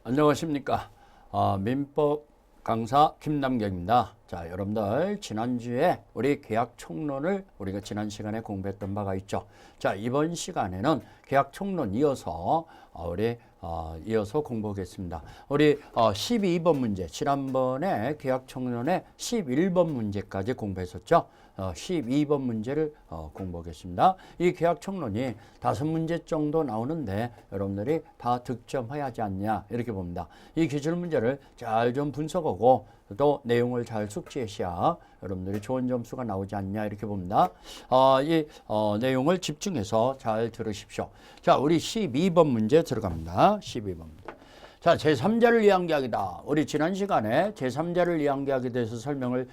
안녕하십니까. 민법 강사 김남경입니다. 자, 여러분들 지난주에 우리 계약 총론을 우리가 지난 시간에 공부했던 바가 있죠. 자, 이번 시간에는 계약 총론 이어서 이어서 공부하겠습니다. 우리 12번 문제, 지난번에 계약 총론의 11번 문제까지 공부했었죠. 12번 문제를 공부하겠습니다. 이 계약 총론이 5문제 정도 나오는데 여러분들이 다 득점해야 하지 않냐 이렇게 봅니다. 이 기출 문제를 잘 좀 분석하고 또 내용을 잘 숙지하셔야 여러분들이 좋은 점수가 나오지 않냐 이렇게 봅니다. 내용을 집중해서 잘 들으십시오. 자, 우리 12번 문제 들어갑니다. 12번 문제. 자, 제3자를 위한 계약이다. 우리 지난 시간에 제3자를 위한 계약에 대해서 설명을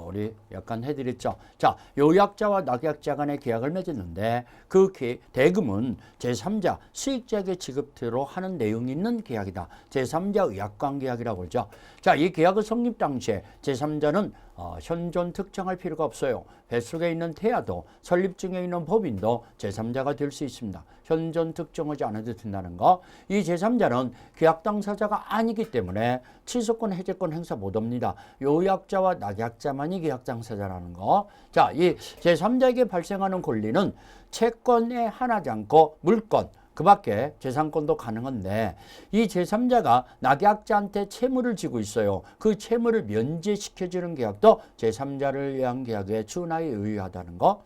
우리 약간 해드렸죠. 자, 요약자와 낙약자 간의 계약을 맺었는데 그 대금은 제3자 수익자에게 지급토록 하는 내용이 있는 계약이다. 제3자 의약관 계약이라고 그러죠. 자, 이 계약의 성립 당시에 제3자는 현존 특정할 필요가 없어요. 뱃속에 있는 태아도 설립 중에 있는 법인도 제3자가 될 수 있습니다. 현존 특정하지 않아도 된다는 거. 이 제3자는 계약 당사자가 아니기 때문에 취소권, 해제권 행사 못합니다. 요약자와 낙약자만이 계약 당사자라는 거. 자, 이 제3자에게 발생하는 권리는 채권에 한하지 않고 물권, 그 밖에 재산권도 가능한데 이 제3자가 낙약자한테 채무를 지고 있어요. 그 채무를 면제시켜주는 계약도 제3자를 위한 계약의 준하에 의하다는 거.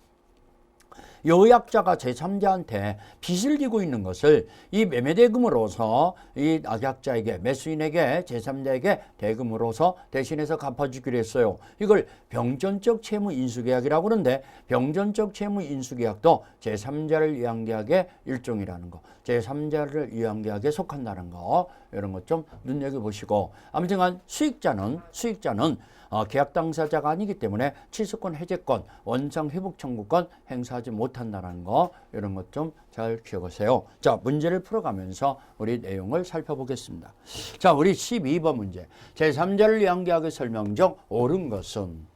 요약자가 제3자한테 빚을 지고 있는 것을 이 매매대금으로서 이 낙약자에게, 매수인에게, 제3자에게 대금으로서 대신해서 갚아주기로 했어요. 이걸 병전적 채무 인수계약이라고 하는데 병전적 채무 인수계약도 제3자를 위한 계약의 일종이라는 거. 제3자를 위한 계약에 속한다는 거. 이런 것 좀 눈여겨보시고. 아무튼 수익자는 계약 당사자가 아니기 때문에 취소권, 해제권, 원상 회복 청구권 행사하지 못한다는 거. 이런 것 좀 잘 기억하세요. 자, 문제를 풀어가면서 우리 내용을 살펴보겠습니다. 자, 우리 12번 문제. 제3자를 위한 계약의 설명 중 옳은 것은?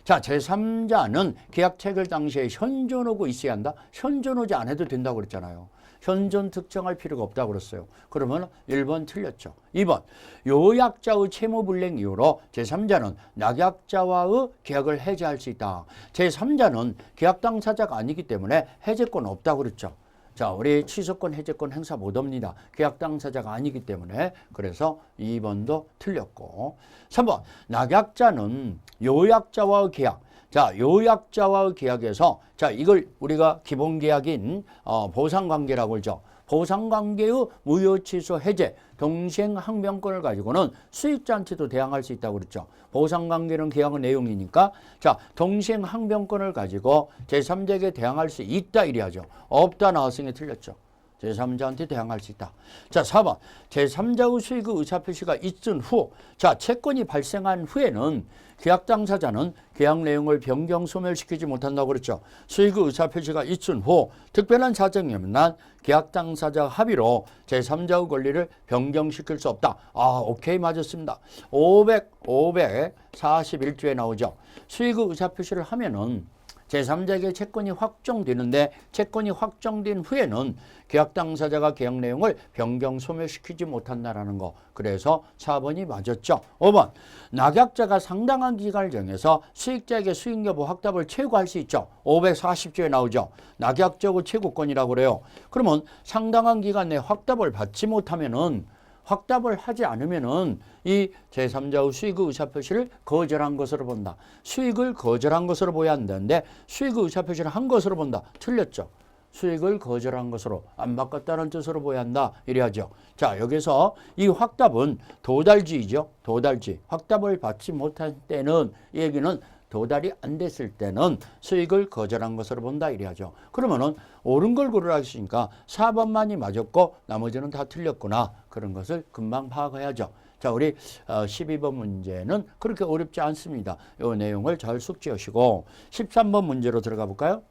자, 제3자는 계약 체결 당시에 현존하고 있어야 한다. 현존하지 않아도 된다고 그랬잖아요. 현존 특정할 필요가 없다고 그랬어요. 그러면 1번 틀렸죠. 2번, 요약자의 채무 불이행 이유로 제3자는 낙약자와의 계약을 해제할 수 있다. 제3자는 계약 당사자가 아니기 때문에 해제권 없다고 그랬죠. 자, 우리 취소권, 해제권 행사 못합니다. 계약 당사자가 아니기 때문에. 그래서 2번도 틀렸고. 3번, 낙약자는 요약자와의 계약. 자, 요약자와의 계약에서 자, 이걸 우리가 기본 계약인 보상관계라고 그러죠. 보상관계의 무효 취소 해제 동시행 항변권을 가지고는 수익자한테도 대항할 수 있다고 그랬죠. 보상관계는 계약의 내용이니까 자, 동시행 항변권을 가지고 제3자에게 대항할 수 있다 이래야죠. 없다 나왔으니 틀렸죠. 제3자한테 대항할 수 있다. 자, 4번. 제3자의 수익의 의사표시가 있은 후, 자, 채권이 발생한 후에는 계약 당사자는 계약 내용을 변경 소멸시키지 못한다고 그랬죠. 수익의 의사표시가 있은 후 특별한 사정이 없는 계약 당사자 합의로 제3자의 권리를 변경시킬 수 없다. 오케이, 맞았습니다. 541조에 나오죠. 수익의 의사표시를 하면은 제3자에게 채권이 확정되는데 채권이 확정된 후에는 계약 당사자가 계약 내용을 변경 소멸시키지 못한다는 거. 그래서 4번이 맞았죠. 5번, 낙약자가 상당한 기간을 정해서 수익자에게 수익 여부 확답을 최고할 수 있죠. 540조에 나오죠. 낙약자의 최고권이라고 그래요. 그러면 상당한 기간 내에 확답을 받지 못하면은 확답을 하지 않으면은 이 제3자의 수익의 의사표시를 거절한 것으로 본다. 수익을 거절한 것으로 보여야 한다는데 수익의 의사표시를 한 것으로 본다. 틀렸죠. 수익을 거절한 것으로 안 바꿨다는 뜻으로 보여야 한다. 이래야죠. 자, 여기서 이 확답은 도달지이죠. 도달지. 확답을 받지 못할 때는 이 얘기는 도달이 안 됐을 때는 수익을 거절한 것으로 본다 이래야죠. 그러면은 옳은 걸 고르라 했으니까 4번만이 맞았고 나머지는 다 틀렸구나. 그런 것을 금방 파악해야죠. 자, 우리 12번 문제는 그렇게 어렵지 않습니다. 이 내용을 잘 숙지하시고 13번 문제로 들어가 볼까요?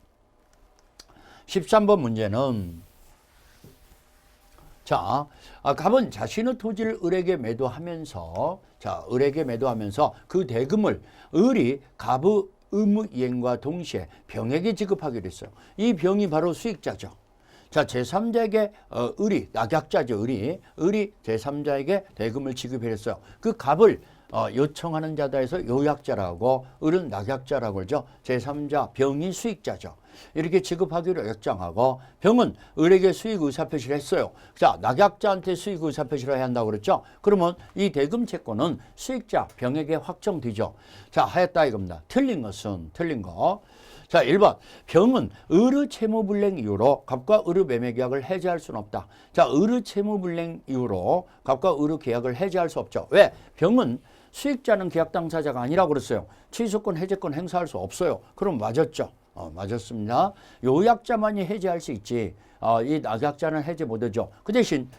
13번 문제는 자, 갑은 자신의 토지를 을에게 매도하면서 그 대금을 을이 갑의 의무 이행과 동시에 병에게 지급하기로 했어요. 이 병이 바로 수익자죠. 자, 제3자에게 을이 낙약자죠. 을이 제3자에게 대금을 지급했어요. 그 값을 요청하는 자다 해서 요약자라고, 을은 낙약자라고 그러죠. 제3자 병이 수익자죠. 이렇게 지급하기로 약정하고 병은 을에게 수익 의사표시를 했어요. 자, 낙약자한테 수익 의사표시를 해야 한다고 그랬죠. 그러면 이 대금 채권은 수익자 병에게 확정되죠. 자, 하였다 이겁니다. 틀린 거. 자, 1번. 병은 을의 채무불이행 이유로 갑과 을의 매매계약을 해지할 수는 없다. 자, 을의 채무불이행 이유로 갑과 을의 계약을 해지할 수 없죠. 왜? 병은 수익자는 계약 당사자가 아니라고 그랬어요. 취소권, 해제권 행사할 수 없어요. 그럼 맞았죠. 맞았습니다. 요약자만이 해지할 수 있지. 이 낙약자는 해제 못하죠. 그 대신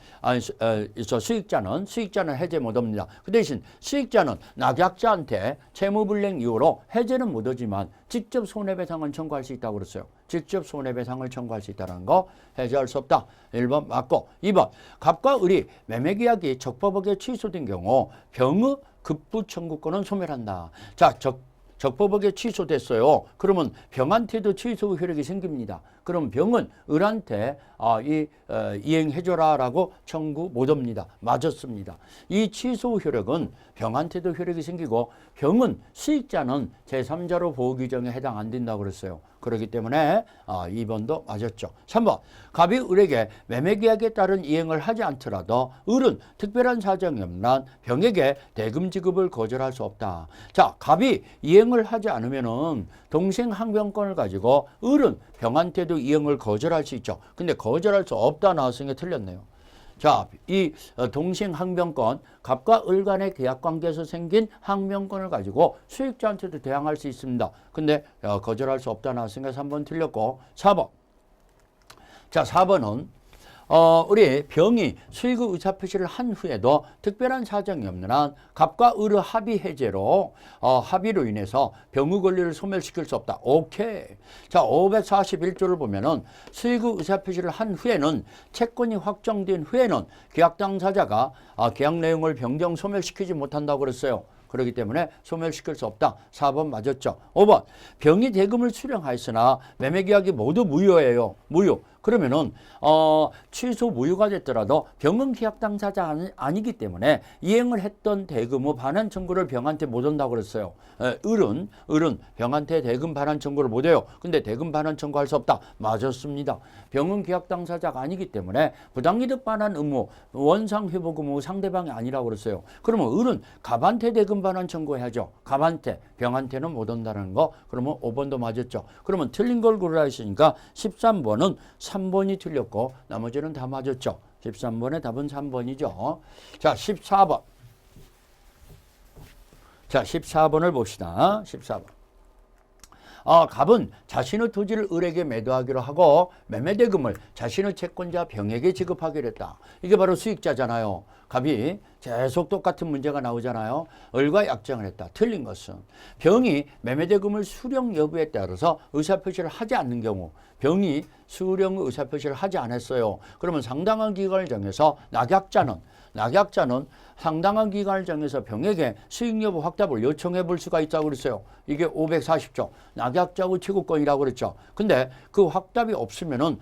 수익자는 해제 못합니다. 그 대신 수익자는 낙약자한테 채무불이행 이유로 해제는 못하지만 직접 손해배상은 청구할 수 있다고 그랬어요. 직접 손해배상을 청구할 수 있다는 거 해제할 수 없다. 1번 맞고 2번 갑과 을이 매매계약이 적법하게 취소된 경우 병의 급부 청구권은 소멸한다. 자, 적법하게 취소됐어요. 그러면 병한테도 취소 효력이 생깁니다. 그럼 병은 을한테 이행해줘라라고 청구 못합니다. 맞았습니다. 이 취소 효력은 병한테도 효력이 생기고 병은 수익자는 제3자로 보호 규정에 해당 안 된다고 그랬어요. 그렇기 때문에 2번도 맞았죠. 3번 갑이 을에게 매매계약에 따른 이행을 하지 않더라도 을은 특별한 사정이 없는 한 병에게 대금 지급을 거절할 수 없다. 자, 갑이 이행을 하지 않으면은 동생 항변권을 가지고 을은 병한테도 이행을 거절할 수 있죠. 근데 거절할 수 없다 나왔으니까 틀렸네요. 자, 이 동생 항변권, 갑과 을 간의 계약 관계에서 생긴 항변권을 가지고 수익자한테도 대항할 수 있습니다. 근데 거절할 수 없다 나왔으니까 3번 틀렸고 4번. 자, 4번은 우리 병이 수익의 의사표시를 한 후에도 특별한 사정이 없는 한 갑과 을의 합의 해제로 합의로 인해서 병의 권리를 소멸시킬 수 없다. 오케이. 자, 541조를 보면은 수익의 의사표시를 한 후에는 채권이 확정된 후에는 계약 당사자가 계약 내용을 변경 소멸시키지 못한다고 그랬어요. 그렇기 때문에 소멸시킬 수 없다. 4번 맞았죠. 5번 병이 대금을 수령하였으나 매매계약이 모두 무효예요. 무효. 그러면은 취소 무효가 됐더라도 병은 계약 당사자 아니기 때문에 이행을 했던 대금의 반환 청구를 병한테 못 한다고 그랬어요. 을은 병한테 대금 반환 청구를 못 해요. 근데 대금 반환 청구할 수 없다. 맞았습니다. 병은 계약 당사자가 아니기 때문에 부당이득 반환 의무, 원상 회복 의무 상대방이 아니라고 그랬어요. 그러면 을은 갑한테 대금 반환 청구해야죠. 갑한테, 병한테는 못 한다는 거. 그러면 5번도 맞았죠. 그러면 틀린 걸 고르라 했으니까 13번은 3번이 틀렸고 나머지는 다 맞았죠. 13번의 답은 3번이죠. 자, 14번. 자, 14번을 봅시다. 14번. 갑은 자신의 토지를 을에게 매도하기로 하고 매매대금을 자신의 채권자 병에게 지급하기로 했다. 이게 바로 수익자잖아요. 갑이 계속 똑같은 문제가 나오잖아요. 을과 약정을 했다. 틀린 것은 병이 매매대금을 수령 여부에 따라서 의사표시를 하지 않는 경우 병이 수령 의사표시를 하지 않았어요. 그러면 상당한 기간을 정해서 낙약자는 상당한 기간을 정해서 병에게 수익 여부 확답을 요청해 볼 수가 있다고 그랬어요. 이게 540조 낙약자의 최고권이라고 그랬죠. 근데 그 확답이 없으면은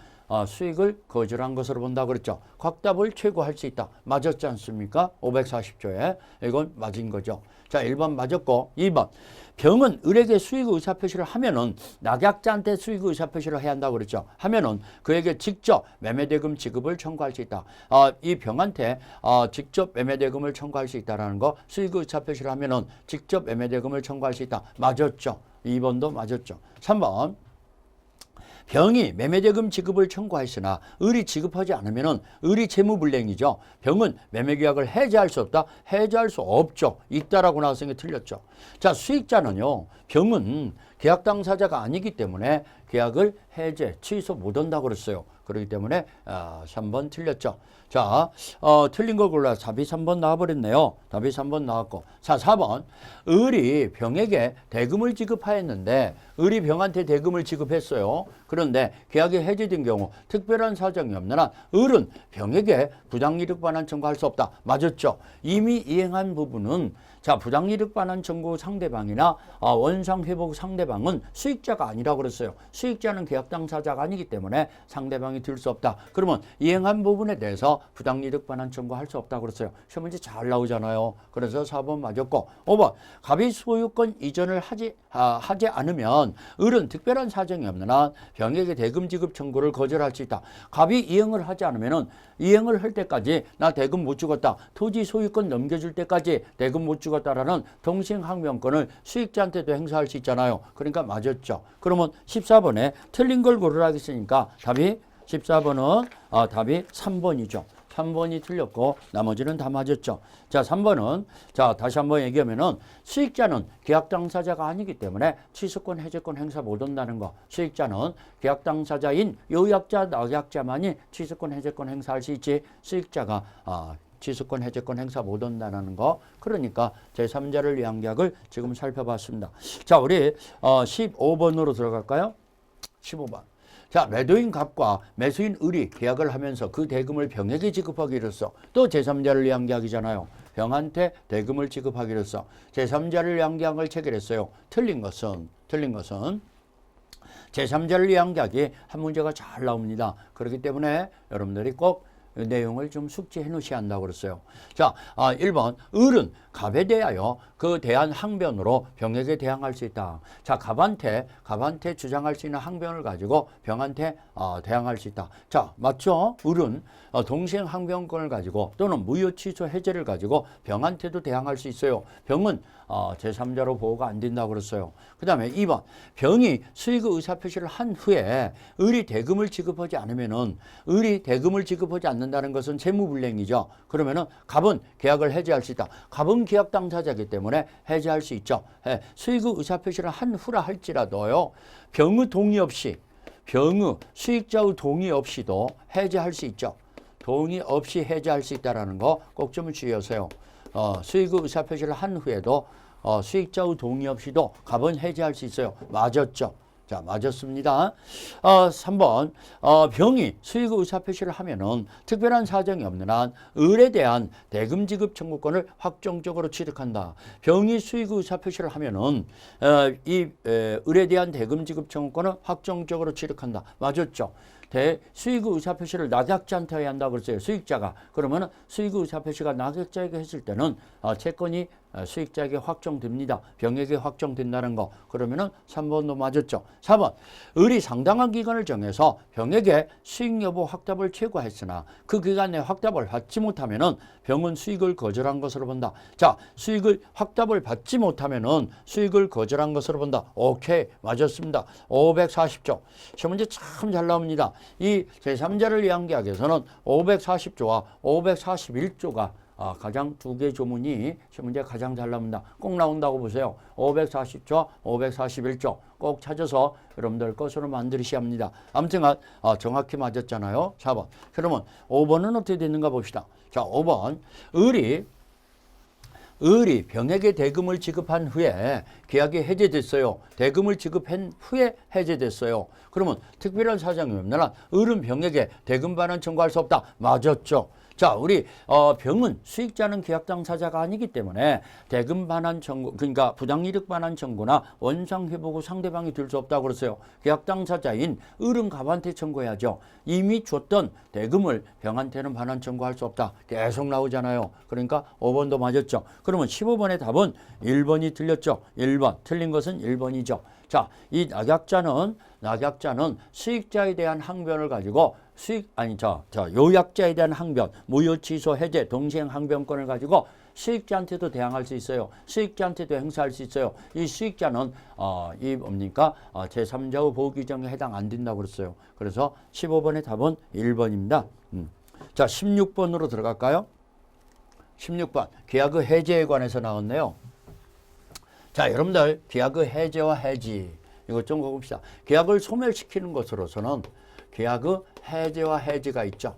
수익을 거절한 것으로 본다고 그랬죠. 확답을 최고할 수 있다. 맞았지 않습니까? 540조에. 이건 맞은 거죠. 자, 1번 맞았고 2번. 병은 을에게 수익 의사표시를 하면은 낙약자한테 수익 의사표시를 해야 한다고 그랬죠. 하면은 그에게 직접 매매대금 지급을 청구할 수 있다. 이 병한테 직접 매매대금을 청구할 수 있다라는 거 수익 의사표시를 하면은 직접 매매대금을 청구할 수 있다. 맞았죠. 2번도 맞았죠. 3번. 병이 매매대금 지급을 청구하였으나 을이 지급하지 않으면 을이 채무불이행이죠. 병은 매매계약을 해지할 수 없다. 해지할 수 없죠. 있다라고 나왔으니까 틀렸죠. 자, 수익자는요. 병은 계약 당사자가 아니기 때문에 계약을 해제, 취소 못한다고 그랬어요. 그렇기 때문에 3번 틀렸죠. 자, 틀린 걸 골라서 답이 3번 나와버렸네요. 답이 3번 나왔고. 자, 4번. 을이 병에게 대금을 지급하였는데 을이 병한테 대금을 지급했어요. 그런데 계약이 해지된 경우 특별한 사정이 없는 한 을은 병에게 부당이득 반환 청구할 수 없다. 맞았죠. 이미 이행한 부분은 자, 부당이득 반환 청구 상대방이나 원상 회복 상대방은 수익자가 아니라고 그랬어요. 수익자는 계약 당사자가 아니기 때문에 상대방이 들 수 없다. 그러면 이행한 부분에 대해서 부당이득 반환 청구할 수 없다고 그랬어요. 시험 문제 잘 나오잖아요. 그래서 4번 맞았고 5번 갑이 소유권 이전을 하지 않으면 을은 특별한 사정이 없는 한 병에게 대금 지급 청구를 거절할 수 있다. 갑이 이행을 하지 않으면은 이행을 할 때까지 나 대금 못 주겠다. 토지 소유권 넘겨줄 때까지 대금 못 주겠다라는 동시행항변권을 수익자한테도 행사할 수 있잖아요. 그러니까 맞았죠. 그러면 14번에 틀린 걸 고르라 했으니까 답이 14번은 답이 3번이죠. 3번이 틀렸고 나머지는 다 맞았죠. 자, 3번은 자, 다시 한번 얘기하면은 수익자는 계약 당사자가 아니기 때문에 취소권, 해제권 행사 못 한다는 거. 수익자는 계약 당사자인 요약자, 낙약자만이 취소권, 해제권 행사할 수 있지. 수익자가 취소권, 해제권 행사 못 한다는 거. 그러니까 제3자를 위한 계약을 지금 살펴봤습니다. 자, 우리 15번으로 들어갈까요? 15번. 자, 매도인 갑과 매수인 을이 계약을 하면서 그 대금을 병에게 지급하기로써 또 제3자를 위한 계약이잖아요. 병한테 대금을 지급하기로써 제3자를 위한 계약을 체결했어요. 틀린 것은 제3자를 위한 계약이 한 문제가 잘 나옵니다. 그렇기 때문에 여러분들이 꼭 내용을 좀 숙지해 놓으셔야 한다고 그랬어요. 자, 1번 을은 갑에 대하여 그 대한 항변으로 병에게 대항할 수 있다. 자, 갑한테 주장할 수 있는 항변을 가지고 병한테 대항할 수 있다. 자, 맞죠? 을은 동시행 항변권을 가지고 또는 무효 취소 해제를 가지고 병한테도 대항할 수 있어요. 병은 제3자로 보호가 안 된다고 그랬어요. 그 다음에 2번 병이 수익의 의사표시를 한 후에 을이 대금을 지급하지 않으면은 을이 대금을 지급하지 않는다는 것은 채무불이행이죠. 그러면은 갑은 계약을 해지할 수 있다. 갑은 계약 당사자이기 때문에 해지할 수 있죠. 수익의 의사표시를 한 후라 할지라도요. 병의 동의 없이 수익자의 동의 없이도 해지할 수 있죠. 동의 없이 해지할 수 있다는 거 꼭 좀 주의하세요. 수익의 의사표시를 한 후에도 수익자의 동의 없이도 갑은 해지할 수 있어요. 맞았죠? 자, 맞았습니다. 3번 병이 수익의 의사표시를 하면은 특별한 사정이 없는 한 을에 대한 대금 지급 청구권을 확정적으로 취득한다. 병이 수익의 의사표시를 하면은 이 을에 대한 대금 지급 청구권을 확정적으로 취득한다. 맞았죠? 수익의 의사표시를 낙약자한테 해야 한다고 그랬어요. 수익자가. 그러면 수익의 의사표시가 낙약자에게 했을 때는 채권이 수익자에게 확정됩니다. 병에게 확정된다는 거. 그러면은 3번도 맞았죠. 4번. 을이 상당한 기간을 정해서 병에게 수익 여부 확답을 최고했으나 그 기간 내에 확답을 받지 못하면은 병은 수익을 거절한 것으로 본다. 자, 수익을 확답을 받지 못하면은 수익을 거절한 것으로 본다. 오케이. 맞았습니다. 540조. 시험 문제 참 잘 나옵니다. 이 제3자를 위한 계약에서는 540조와 541조가 가장 두 개 조문이 시험 문제 가장 잘 나옵니다. 꼭 나온다고 보세요. 540조, 541조 꼭 찾아서 여러분들 것으로 만드셔야 합니다. 아무튼 정확히 맞았잖아요. 4번. 그러면 5번은 어떻게 됐는가 봅시다. 자, 5번. 을이 병에게 대금을 지급한 후에 계약이 해제됐어요. 대금을 지급한 후에 해제됐어요. 그러면 특별한 사정이 없는 한 을은 병에게 대금 반환 청구할 수 없다. 맞았죠? 자, 우리 병은 수익자는 계약 당사자가 아니기 때문에 대금 반환 청구, 그러니까 부당이득 반환 청구나 원상 회복 후 상대방이 들 수 없다고 그랬어요. 계약 당사자인 을은 갑한테 청구해야죠. 이미 줬던 대금을 병한테는 반환 청구할 수 없다. 계속 나오잖아요. 그러니까 5번도 맞았죠. 그러면 15번의 답은 1번이 틀렸죠. 1번. 틀린 것은 1번이죠. 자, 이 낙약자는 수익자에 대한 항변을 가지고 요약자에 대한 항변, 무효 취소 해제, 동시행 항변권을 가지고 수익자한테도 대항할 수 있어요. 수익자한테도 행사할 수 있어요. 이 수익자는 이 뭡니까? 제3자의 보호 규정에 해당 안 된다고 그랬어요. 그래서 15번의 답은 1번입니다. 자, 16번으로 들어갈까요? 16번. 계약의 해제에 관해서 나왔네요. 자, 여러분들 계약의 해제와 해지 이것 좀 봅시다. 계약을 소멸시키는 것으로서는 계약의 해제와 해지가 있죠.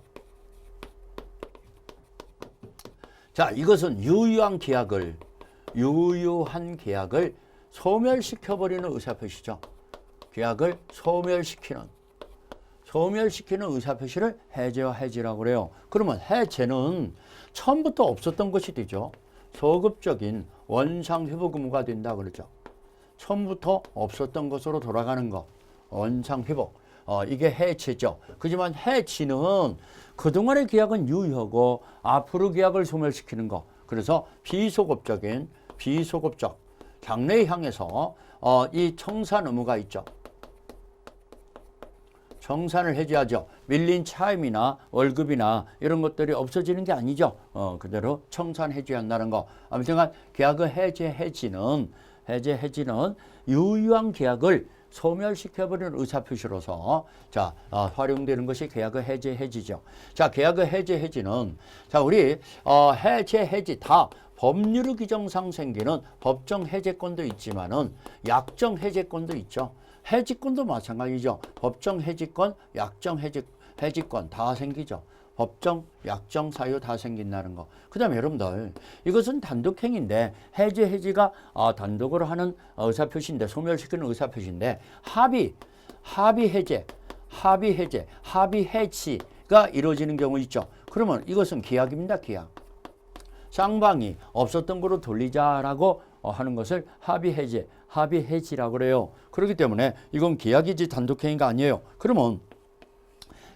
자, 이것은 유효한 계약을 소멸시켜버리는 의사표시죠. 계약을 소멸시키는 의사표시를 해제와 해지라고 그래요. 그러면 해제는 처음부터 없었던 것이 되죠. 소급적인 원상 회복 의무가 된다 그러죠. 처음부터 없었던 것으로 돌아가는 거. 원상 회복. 이게 해지죠. 그지만 해지는 그동안의 계약은 유효하고 앞으로 계약을 소멸시키는 거. 그래서 비소급적 장래에 향해서 이 청산 의무가 있죠. 청산을 해줘야죠. 밀린 차임이나 월급이나 이런 것들이 없어지는 게 아니죠. 그대로 청산해줘야 한다는 거. 아무튼간 계약의 해지는 유효한 계약을 소멸시켜버리는 의사표시로서 활용되는 것이 계약의 해지죠. 자, 계약의 해지는 우리 해지 다 법률 규정상 생기는 법정 해제권도 있지만은 약정 해제권도 있죠. 해지권도 마찬가지죠. 법정 해지권, 약정 해지권 다 생기죠. 법정, 약정, 사유 다 생긴다는 거. 그 다음에 여러분들 이것은 단독행위인데 해지가 단독으로 하는 의사표시인데 소멸시키는 의사표시인데 합의해지가 이루어지는 경우 있죠. 그러면 이것은 계약입니다. 계약. 쌍방이 없었던 거로 돌리자라고 하는 것을 합의해지라고 그래요. 그렇기 때문에 이건 계약이지 단독행위가 아니에요. 그러면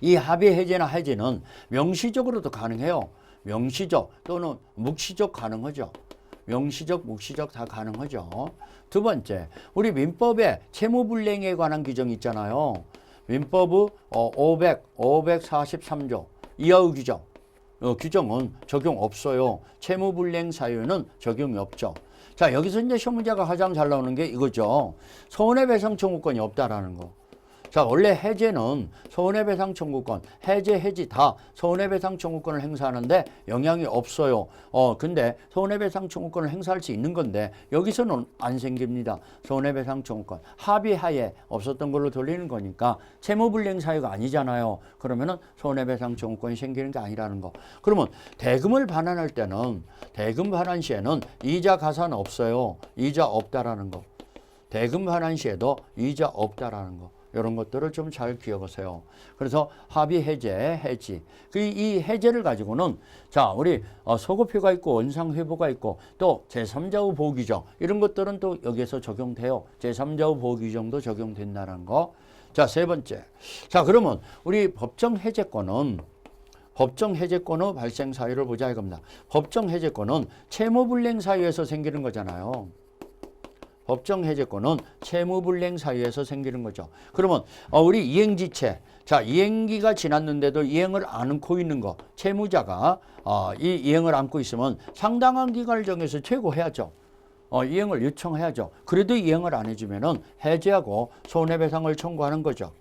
이 합의해지나 해지는 명시적으로도 가능해요. 명시적 또는 묵시적 가능하죠. 명시적, 묵시적 다 가능하죠. 두 번째, 우리 민법에 채무불이행에 관한 규정이 있잖아요. 민법의 543조 이하의 규정. 규정은 적용 없어요. 채무불이행 사유는 적용이 없죠. 자, 여기서 이제 시험 문제가 가장 잘 나오는 게 이거죠. 손해배상 청구권이 없다라는 거. 자, 원래 해제는 손해배상 청구권, 해지 다 손해배상 청구권을 행사하는데 영향이 없어요. 근데 손해배상 청구권을 행사할 수 있는 건데 여기서는 안 생깁니다. 손해배상 청구권. 합의하에 없었던 걸로 돌리는 거니까 채무불이행 사유가 아니잖아요. 그러면은 손해배상 청구권이 생기는 게 아니라는 거. 그러면 대금을 반환할 때는 대금 반환 시에는 이자 가산 없어요. 이자 없다라는 거. 대금 반환 시에도 이자 없다라는 거. 이런 것들을 좀 잘 기억하세요. 그래서 합의 해지. 이 해제를 가지고는 우리 소급표가 있고 원상 회부가 있고 또 제3자의 보호 규정 이런 것들은 또 여기에서 적용돼요. 제3자의 보호 규정도 적용된다는 거. 자, 세 번째. 그러면 우리 법정 해제권의 발생 사유를 보자 이겁니다. 법정 해제권은 채무불이행 사유에서 생기는 거잖아요. 법정 해제권은 채무불이행 사유에서 생기는 거죠. 그러면 우리 이행지체, 이행기가 지났는데도 이행을 안고 있는 거, 채무자가 이 이행을 안고 있으면 상당한 기간을 정해서 최고해야죠. 이행을 요청해야죠. 그래도 이행을 안 해주면은 해제하고 손해배상을 청구하는 거죠.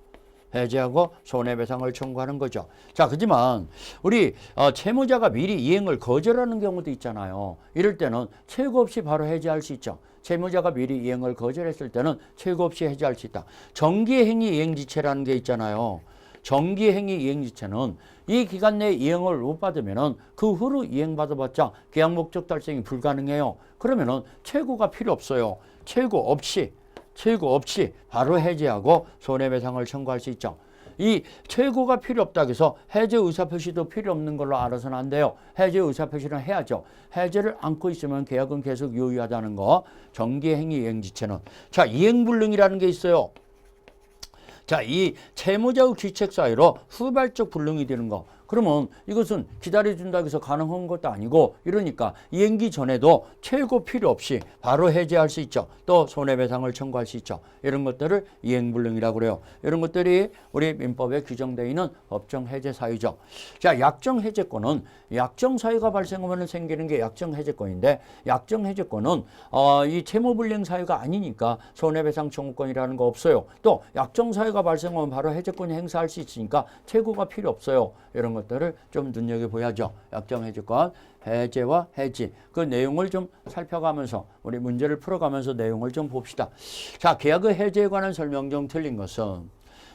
해제하고 손해배상을 청구하는 거죠. 그렇지만 우리 채무자가 미리 이행을 거절하는 경우도 있잖아요. 이럴 때는 최고 없이 바로 해제할 수 있죠. 채무자가 미리 이행을 거절했을 때는 최고 없이 해제할 수 있다. 정기행위 이행지체라는 게 있잖아요. 정기행위 이행지체는 이 기간 내에 이행을 못 받으면은 그 후로 이행받아봤자 계약 목적 달성이 불가능해요. 그러면은 최고가 필요 없어요. 최고 없이 바로 해제하고 손해배상을 청구할 수 있죠. 이 최고가 필요 없다고 해서 해제 의사표시도 필요 없는 걸로 알아서는 안 돼요. 해제 의사표시는 해야죠. 해제를 안고 있으면 계약은 계속 유효하다는 거. 정기행위 이행지체는. 이행불능이라는 게 있어요. 이 채무자의 귀책 사유로 후발적 불능이 되는 거. 그러면 이것은 기다려준다고 해서 가능한 것도 아니고 이러니까 이행기 전에도 최고 필요 없이 바로 해제할 수 있죠. 또 손해배상을 청구할 수 있죠. 이런 것들을 이행불능이라고 그래요. 이런 것들이 우리 민법에 규정되어 있는 법정 해제 사유죠. 약정 해제권은 약정 사유가 발생하면 생기는 게 약정 해제권인데 약정 해제권은 이 채무불이행 사유가 아니니까 손해배상 청구권이라는 거 없어요. 또 약정 사유가 발생하면 바로 해제권이 행사할 수 있으니까 최고가 필요 없어요. 이런 것들을 좀 눈여겨봐야죠. 약정 해제권, 해제와 해지. 그 내용을 좀 살펴가면서 우리 문제를 풀어가면서 내용을 좀 봅시다. 계약의 해제에 관한 설명 중 틀린 것은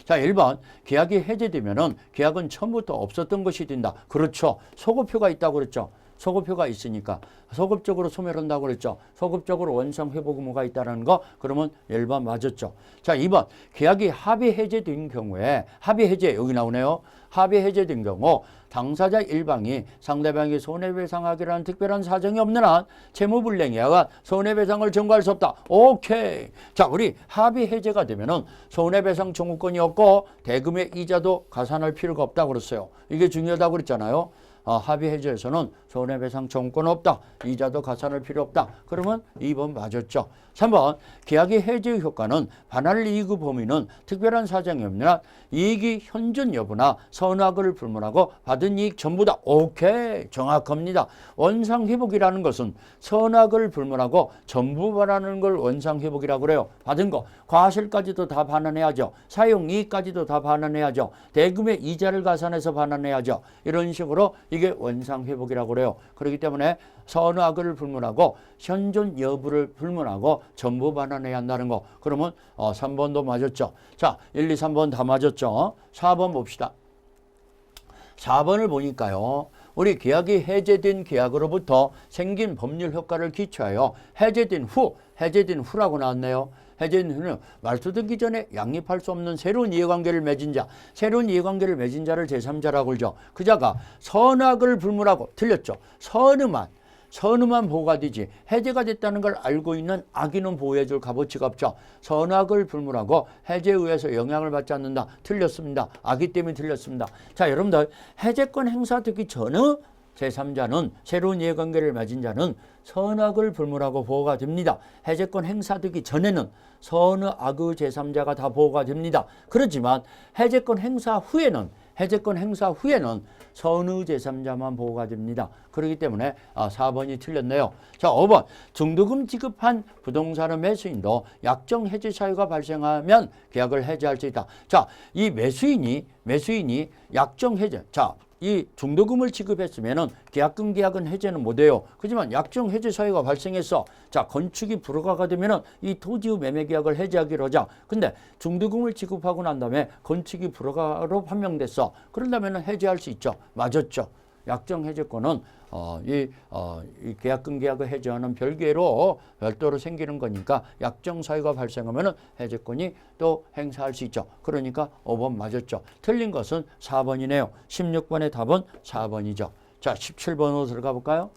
1번 계약이 해제되면은 계약은 처음부터 없었던 것이 된다. 그렇죠. 소급표가 있다고 그랬죠. 소급효가 있으니까 소급적으로 소멸한다고 그랬죠. 소급적으로 원상 회복 의무가 있다는 거 그러면 1번 맞았죠. 자 2번 계약이 합의 해제된 경우에 합의 해제 여기 나오네요. 합의 해제된 경우 당사자 일방이 상대방이 손해배상하기라는 특별한 사정이 없는 한 채무불이행에 의한 손해배상을 청구할 수 없다. 오케이. 자 우리 합의 해제가 되면은 손해배상 청구권이 없고 대금의 이자도 가산할 필요가 없다고 그랬어요. 이게 중요하다고 그랬잖아요. 합의 해제에서는 손해배상 청구권 없다. 이자도 가산할 필요 없다. 그러면 2번 맞았죠. 3번 계약의 해제 효과는 반할 이익의 범위는 특별한 사정이 없는 한 이익이 현존 여부나 선악을 불문하고 받은 이익 전부다. 오케이. 정확합니다. 원상회복이라는 것은 선악을 불문하고 전부 반하는 걸 원상회복이라고 그래요. 받은 거 과실까지도 다 반환해야죠. 사용이익까지도 다 반환해야죠. 대금의 이자를 가산해서 반환해야죠. 이런 식으로 이게 원상회복이라고 그래요. 그렇기 때문에 선악을 불문하고 현존 여부를 불문하고 전부 반환해야 한다는 거. 그러면 3번도 맞았죠. 자, 1, 2, 3번 다 맞았죠. 4번 봅시다. 4번을 보니까요. 우리 계약이 해제된 계약으로부터 생긴 법률 효과를 기초하여 해제된 후라고 나왔네요. 해제된 후는 말소 듣기 전에 양립할 수 없는 새로운 이해관계를 맺은 자, 새로운 이해관계를 맺은 자를 제3자라고 그러죠. 그 자가 선악을 불문하고 틀렸죠. 선의만 보호가 되지 해제가 됐다는 걸 알고 있는 악인은 보호해줄 값어치가 없죠. 선악을 불문하고 해제에 의해서 영향을 받지 않는다. 틀렸습니다. 악의 때문에 틀렸습니다. 자 여러분들 해제권 행사되기 전의 제3자는 새로운 이해관계를 맺은 자는 선악을 불문하고 보호가 됩니다. 해제권 행사되기 전에는 선의 악의 제3자가 다 보호가 됩니다. 그렇지만 해제권 행사 후에는 선의 제3자만 보호가 됩니다. 그렇기 때문에 4번이 틀렸네요. 자 5번 중도금 지급한 부동산의 매수인도 약정 해제 사유가 발생하면 계약을 해제할 수 있다. 자 이 매수인이 약정 해제 이 중도금을 지급했으면은 계약은 해제는 못해요. 그렇지만 약정 해제 사유가 발생했어. 자 건축이 불허가가 되면은 이 토지의 매매 계약을 해제하기로 하자. 근데 중도금을 지급하고 난 다음에 건축이 불허가로 판명됐어. 그런다면은 해제할 수 있죠. 맞았죠. 약정 해제권은 이 계약을 해제하는 별도로 생기는 거니까 약정 사유가 발생하면은 해제권이 또 행사할 수 있죠. 그러니까 5번 맞았죠. 틀린 것은 4번이네요. 16번의 답은 4번이죠. 자, 17번으로 들어가 볼까요?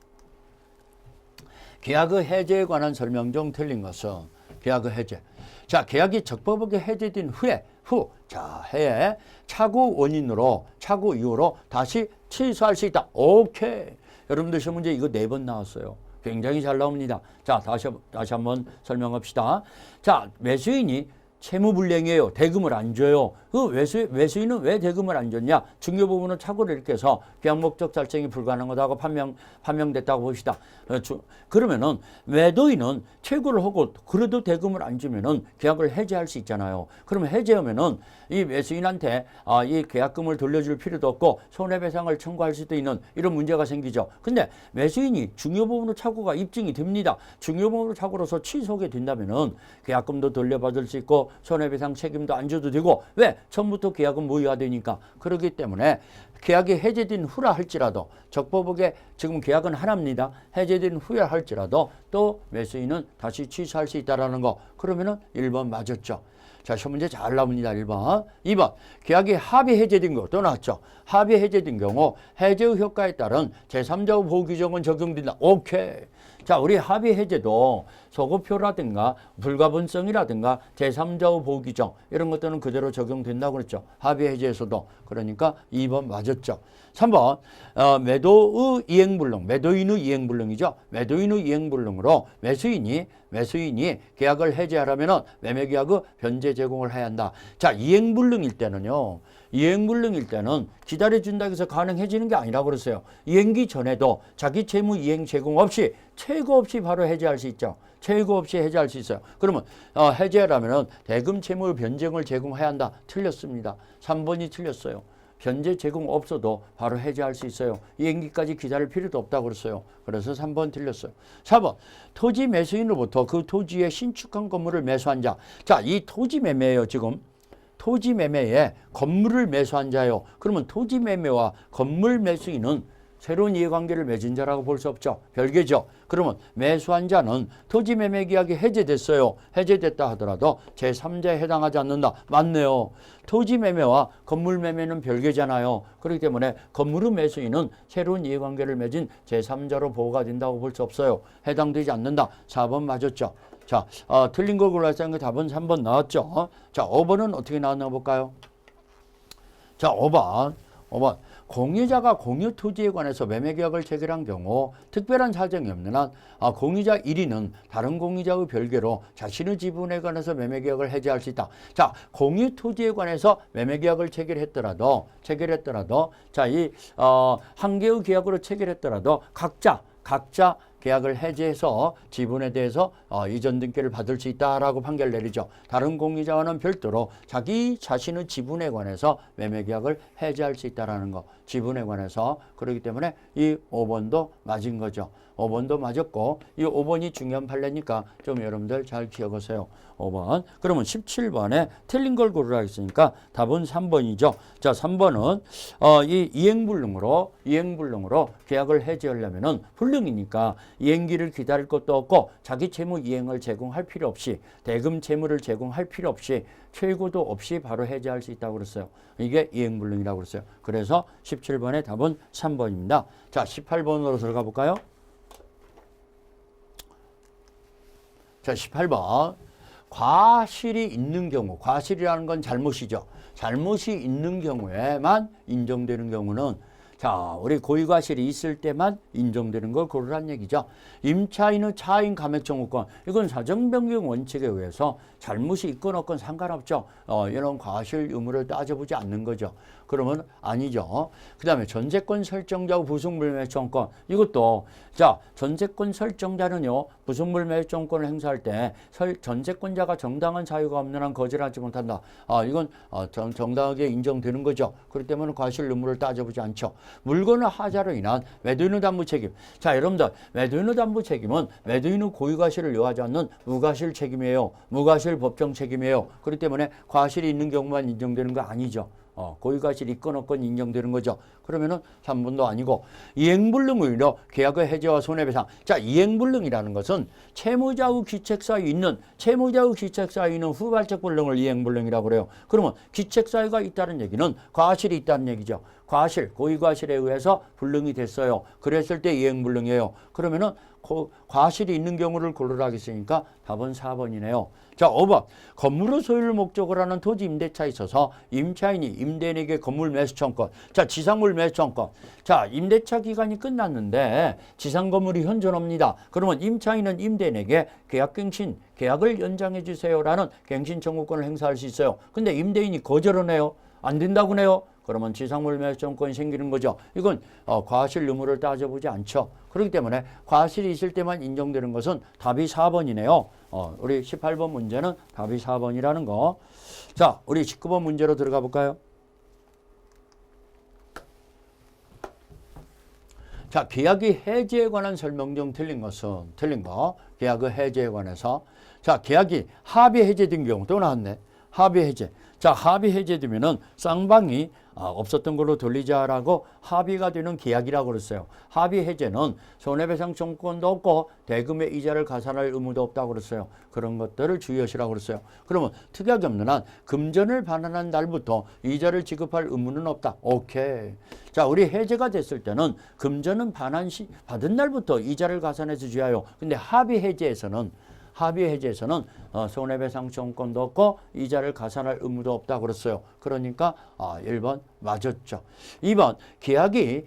계약의 해제에 관한 설명 중 틀린 것은 계약의 해제. 자, 계약이 적법하게 해제된 해에 착오 이후로 다시 취소할 수 있다. 오케이. 여러분들 시험 문제 이거 4번 나왔어요. 굉장히 잘 나옵니다. 자, 다시 한번 설명합시다. 자, 매수인이 채무불이행이에요. 대금을 안 줘요. 그 매수인은 왜 대금을 안 줬냐? 중요 부분은 착오를 일으켜서 계약 목적 달성이 불가능하다고 판명됐다고 봅시다. 그러면은 매도인은 채굴을 하고 그래도 대금을 안 주면은 계약을 해제할 수 있잖아요. 그러면 해제하면은 이 매수인한테 이 계약금을 돌려줄 필요도 없고 손해배상을 청구할 수도 있는 이런 문제가 생기죠. 근데 매수인이 중요 부분으로 착오가 입증이 됩니다. 중요 부분으로 착오로서 취소하게 된다면은 계약금도 돌려받을 수 있고 손해배상 책임도 안 져도 되고 왜? 처음부터 계약은 무효화되니까. 그렇기 때문에 계약이 해제된 후라 할지라도 적법하게 지금 계약은 하나입니다. 해제된 후에 할지라도 또 매수인은 다시 취소할 수 있다는 거. 그러면은 1번 맞았죠. 자, 시험 문제 잘 나옵니다. 1번. 2번. 계약이 합의 해제된 거 또 나왔죠. 합의 해제된 경우 해제의 효과에 따른 제3자 보호 규정은 적용된다. 오케이. 자, 우리 합의 해제도 소급효라든가 불가분성이라든가 제3자 보호 규정 이런 것들은 그대로 적용된다고 그랬죠. 합의 해제에서도. 그러니까 2번 맞았죠. 3번 매도의 이행불능, 매도인의 이행불능이죠. 매도인의 이행불능으로 매수인이 계약을 해제하려면 매매계약의 변제 제공을 해야 한다. 자, 이행불능일 때는 기다려준다고 해서 가능해지는 게 아니라고 그랬어요. 이행기 전에도 자기 채무 이행 제공 없이 최고 없이 바로 해제할 수 있죠. 최고 없이 해제할 수 있어요. 그러면 해제하려면 대금 채무 변제를 제공해야 한다. 틀렸습니다. 3번이 틀렸어요. 변제 제공 없어도 바로 해제할 수 있어요. 이행기까지 기다릴 필요도 없다고 그랬어요. 그래서 3번 틀렸어요. 4번 토지 매수인으로부터 그 토지에 신축한 건물을 매수한 자. 자, 이 토지 매매예요. 지금 토지 매매에 건물을 매수한 자요. 그러면 토지 매매와 건물 매수인은 새로운 이해관계를 맺은 자라고 볼 수 없죠. 별개죠. 그러면 매수한 자는 토지 매매 계약이 해제됐어요. 해제됐다 하더라도 제3자에 해당하지 않는다. 맞네요. 토지 매매와 건물 매매는 별개잖아요. 그렇기 때문에 건물의 매수인은 새로운 이해관계를 맺은 제3자로 보호가 된다고 볼 수 없어요. 해당되지 않는다. 4번 맞았죠. 자, 틀린 걸 골라서 한 거 답은 3번 나왔죠. 자, 5번은 어떻게 나왔나 볼까요? 자, 5번. 공유자가 공유 토지에 관해서 매매 계약을 체결한 경우 특별한 사정이 없는 한 공유자 1위는 다른 공유자의 별개로 자신의 지분에 관해서 매매 계약을 해지할 수 있다. 자, 공유 토지에 관해서 매매 계약을 체결했더라도 자, 이 한 개의 계약으로 체결했더라도 각자 계약을 해지해서 지분에 대해서 이전 등기를 받을 수 있다라고 판결 내리죠. 다른 공유자와는 별도로 자기 자신의 지분에 관해서 매매 계약을 해지할 수 있다라는 거. 지분에 관해서. 그렇기 때문에 이 5번도 맞은 거죠. 5번도 맞았고 이 5번이 중요한 판례니까 좀 여러분들 잘 기억하세요. 5번. 그러면 17번에 틀린 걸 고르라 했으니까 답은 3번이죠. 자, 3번은 이 이행불능으로 계약을 해지하려면은 불능이니까 이행기를 기다릴 것도 없고 자기 채무 이행을 제공할 필요 없이 대금 채무를 제공할 필요 없이 최고도 없이 바로 해지할 수 있다고 그랬어요. 이게 이행불능이라고 그랬어요. 그래서 17번의 답은 3번입니다. 자, 18번으로 들어가 볼까요? 자, 18번. 과실이 있는 경우, 과실이라는 건 잘못이죠. 잘못이 있는 경우에만 인정되는 경우는 자, 우리 고의과실이 있을 때만 인정되는 걸 고르란 얘기죠. 임차인의 차인 감액 청구권, 이건 사정변경 원칙에 의해서 잘못이 있건 없건 상관없죠. 이런 과실 의무를 따져보지 않는 거죠. 그러면 아니죠. 그 다음에 전세권 설정자의 부속물매수권권, 이것도 자, 전세권 설정자는요 부속물매수권을 행사할 때 전세권자가 정당한 사유가 없는 한 거절하지 못한다. 이건 정당하게 인정되는 거죠. 그렇기 때문에 과실 의무를 따져보지 않죠. 물건의 하자로 인한 매도인의 담보 책임. 자, 여러분들 매도인의 담보 책임은 매도인의 고의과실을 요하지 않는 무과실 책임이에요. 무과실 법정 책임이에요. 그렇기 때문에 과실이 있는 경우만 인정되는 거 아니죠. 고의과실이 있건 없건 인정되는 거죠. 그러면은 3번도 아니고 이행불능으로 계약의 해지와 손해배상. 자, 이행불능이라는 것은 채무자의 귀책사유 있는 후발적 불능을 이행불능이라고 그래요. 그러면 귀책사유가 있다는 얘기는 과실이 있다는 얘기죠. 고의과실에 의해서 불능이 됐어요. 그랬을 때 이행불능이에요. 그러면은 과실이 있는 경우를 고르라 하겠으니까 답은 4번이네요. 자, 5번. 건물의 소유를 목적으로 하는 토지 임대차에 있어서 임차인이 임대인에게 건물 매수청권. 자, 지상물 매수청권. 자, 임대차 기간이 끝났는데 지상 건물이 현존합니다. 그러면 임차인은 임대인에게 계약을 연장해 주세요라는 갱신 청구권을 행사할 수 있어요. 근데 임대인이 거절을 해요. 안 된다고 해요. 그러면 지상물 매수청권이 생기는 거죠. 이건 과실 의무를 따져보지 않죠. 그렇기 때문에 과실이 있을 때만 인정되는 것은 답이 4번이네요. 우리 18번 문제는 답이 4번이라는 거. 자, 우리 19번 문제로 들어가 볼까요? 자, 계약의 해지에 관한 설명 중 틀린 거. 계약의 해지에 관해서. 자, 계약이 합의 해제된 경우 또 나왔네. 합의 해제. 자, 합의 해제되면은 쌍방이 없었던 걸로 돌리자라고 합의가 되는 계약이라고 그랬어요. 합의 해제는 손해배상 청구권도 없고 대금의 이자를 가산할 의무도 없다고 그랬어요. 그런 것들을 주의하시라고 그랬어요. 그러면 특약이 없는 한 금전을 반환한 날부터 이자를 지급할 의무는 없다. 오케이. 자, 우리 해제가 됐을 때는 금전은 받은 날부터 이자를 가산해서 줘야요. 근데 합의 해제에서는 손해배상 청구권도 없고 이자를 가산할 의무도 없다고 그랬어요. 그러니까 1번 맞았죠. 2번 계약의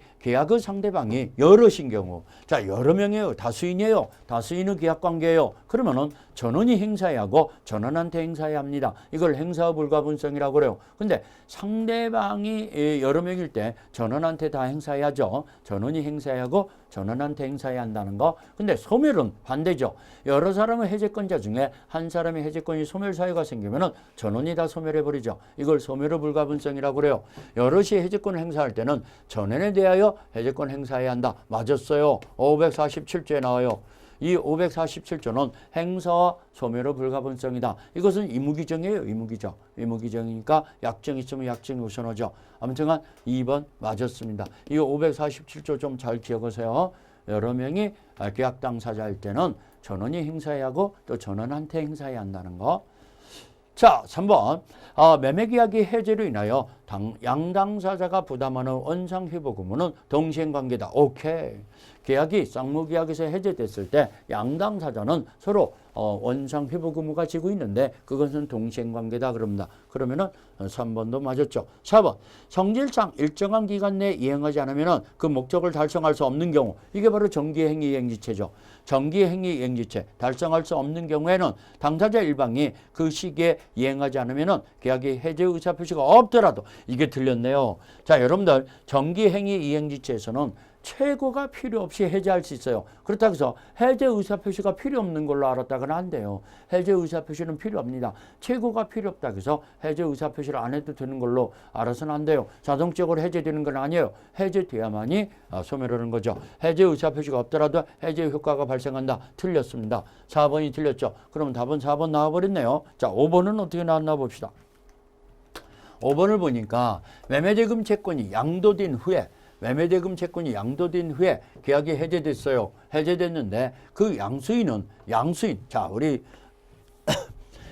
상대방이 여럿인 경우. 자, 여러 명이에요. 다수인이에요. 다수인의 계약관계예요. 그러면은 전원이 행사해야 하고 전원한테 행사해야 합니다. 이걸 행사 불가분성이라고 그래요. 근데 상대방이 여러 명일 때 전원한테 다 행사해야죠. 전원이 행사해야 하고 전원한테 행사해야 한다는 거. 근데 소멸은 반대죠. 여러 사람의 해제권자 중에 한 사람의 해제권이 소멸 사유가 생기면은 전원이 다 소멸해버리죠. 이걸 소멸의 불가분성이라고 그래요. 여럿이 해제권을 행사할 때는 전원에 대하여 해제권 행사해야 한다. 맞았어요. 547조에 나와요. 이 547조는 행사와 소멸의 불가분성이다. 이것은 의무규정이에요. 의무규정. 의무규정이니까 약정이 있으면 약정이 우선하죠. 아무튼간 2번 맞았습니다. 이 547조 좀 잘 기억하세요. 여러 명이 계약 당사자일 때는 전원이 행사해야 하고 또 전원한테 행사해야 한다는 거. 자, 3번. 매매계약의 해제로 인하여 양당사자가 부담하는 원상회복 의무는 동시행관계다. 오케이. 계약이 쌍무계약에서 해제됐을 때 양당사자는 서로 원상회복 의무가 지고 있는데 그것은 동시행관계다 그럽니다. 그러면은 3번도 맞았죠. 4번. 성질상 일정한 기간 내에 이행하지 않으면 그 목적을 달성할 수 없는 경우, 이게 바로 정기행위이행지체죠. 정기행위이행지체 달성할 수 없는 경우에는 당사자 일방이 그 시기에 이행하지 않으면 계약의 해제 의사표시가 없더라도, 이게 틀렸네요. 자, 여러분들 정기행위이행지체에서는 최고가 필요 없이 해제할 수 있어요. 그렇다고 해서 해제 의사표시가 필요 없는 걸로 알았다고는 안 돼요. 해제 의사표시는 필요합니다. 최고가 필요 없다고 해서 해제 의사표시를 안 해도 되는 걸로 알아서는 안 돼요. 자동적으로 해제되는 건 아니에요. 해제돼야만이 소멸하는 거죠. 해제 의사표시가 없더라도 해제 효과가 발생한다. 틀렸습니다. 4번이 틀렸죠. 그럼 답은 4번 나와버렸네요. 자, 5번은 어떻게 나왔나 봅시다. 5번을 보니까 매매대금 채권이 양도된 후에, 매매대금 채권이 양도된 후에 계약이 해제됐어요. 해제됐는데 그 양수인은, 자, 우리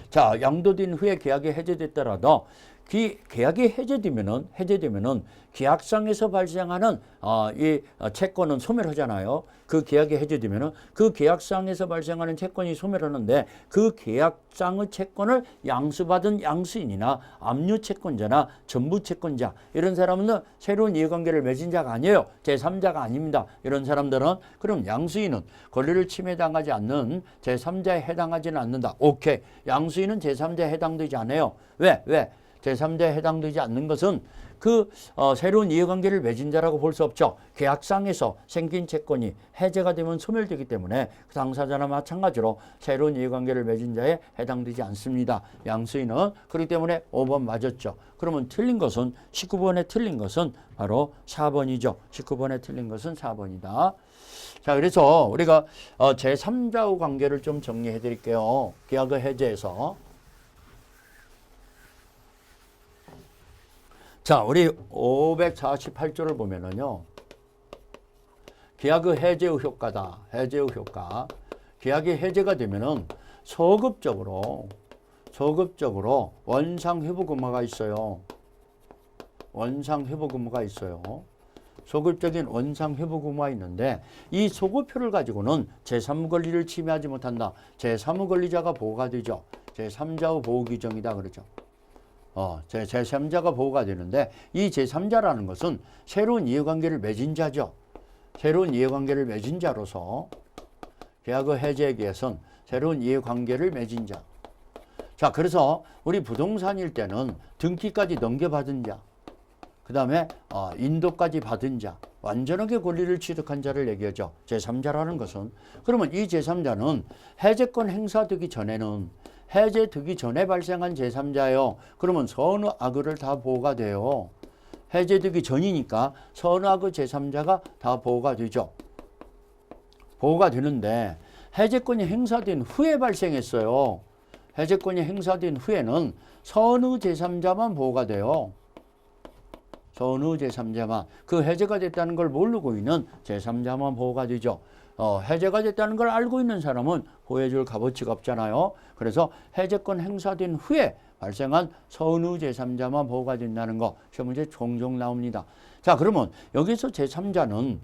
자, 양도된 후에 계약이 해제됐더라도 계약이 해제되면은 계약상에서 발생하는 이 채권은 소멸하잖아요. 그 계약이 해제되면은 그 계약상에서 발생하는 채권이 소멸하는데 그 계약상의 채권을 양수받은 양수인이나 압류 채권자나 전부 채권자, 이런 사람은 새로운 이해관계를 맺은 자가 아니에요. 제3자가 아닙니다. 이런 사람들은, 그럼 양수인은 권리를 침해당하지 않는 제3자에 해당하지는 않는다. 오케이. 양수인은 제3자에 해당되지 않아요. 왜? 제3자에 해당되지 않는 것은 그 새로운 이해관계를 맺은 자라고 볼 수 없죠. 계약상에서 생긴 채권이 해제가 되면 소멸되기 때문에 그 당사자나 마찬가지로 새로운 이해관계를 맺은 자에 해당되지 않습니다. 양수인은. 그렇기 때문에 5번 맞았죠. 그러면 틀린 것은, 19번에 틀린 것은 바로 4번이죠. 19번에 틀린 것은 4번이다. 자, 그래서 우리가 제3자의 관계를 좀 정리해 드릴게요. 계약의 해제에서. 자, 우리 548조를 보면은요, 계약의 해제의 효과다. 해제의 효과. 계약이 해제가 되면은 소급적으로 원상회복 의무가 있어요. 원상회복 의무가 있어요. 소급적인 원상회복 의무가 있는데 이 소급표를 가지고는 제3의 권리를 침해하지 못한다. 제3의 권리자가 보호가 되죠. 제3자의 보호 규정이다 그러죠. 제3자가 보호가 되는데 이 제3자라는 것은 새로운 이해관계를 맺은 자죠. 새로운 이해관계를 맺은 자로서 계약의 해제에 의해서는 새로운 이해관계를 맺은 자. 자, 그래서 우리 부동산일 때는 등기까지 넘겨받은 자, 그 다음에 인도까지 받은 자, 완전하게 권리를 취득한 자를 얘기하죠. 제3자라는 것은. 그러면 이 제3자는 해제권 행사되기 전에는, 해제되기 전에 발생한 제3자예요. 그러면 선의악의를 다 보호가 돼요. 해제되기 전이니까 선의악의 제3자가 다 보호가 되죠. 보호가 되는데 해제권이 행사된 후에 발생했어요. 해제권이 행사된 후에는 선의 제3자만 보호가 돼요. 선의 제3자만. 그 해제가 됐다는 걸 모르고 있는 제3자만 보호가 되죠. 해제가 됐다는 걸 알고 있는 사람은 보호해줄 값어치가 없잖아요. 그래서 해제권 행사된 후에 발생한 선의 제3자만 보호가 된다는 거 시험 문제 종종 나옵니다. 자, 그러면 여기서 제3자는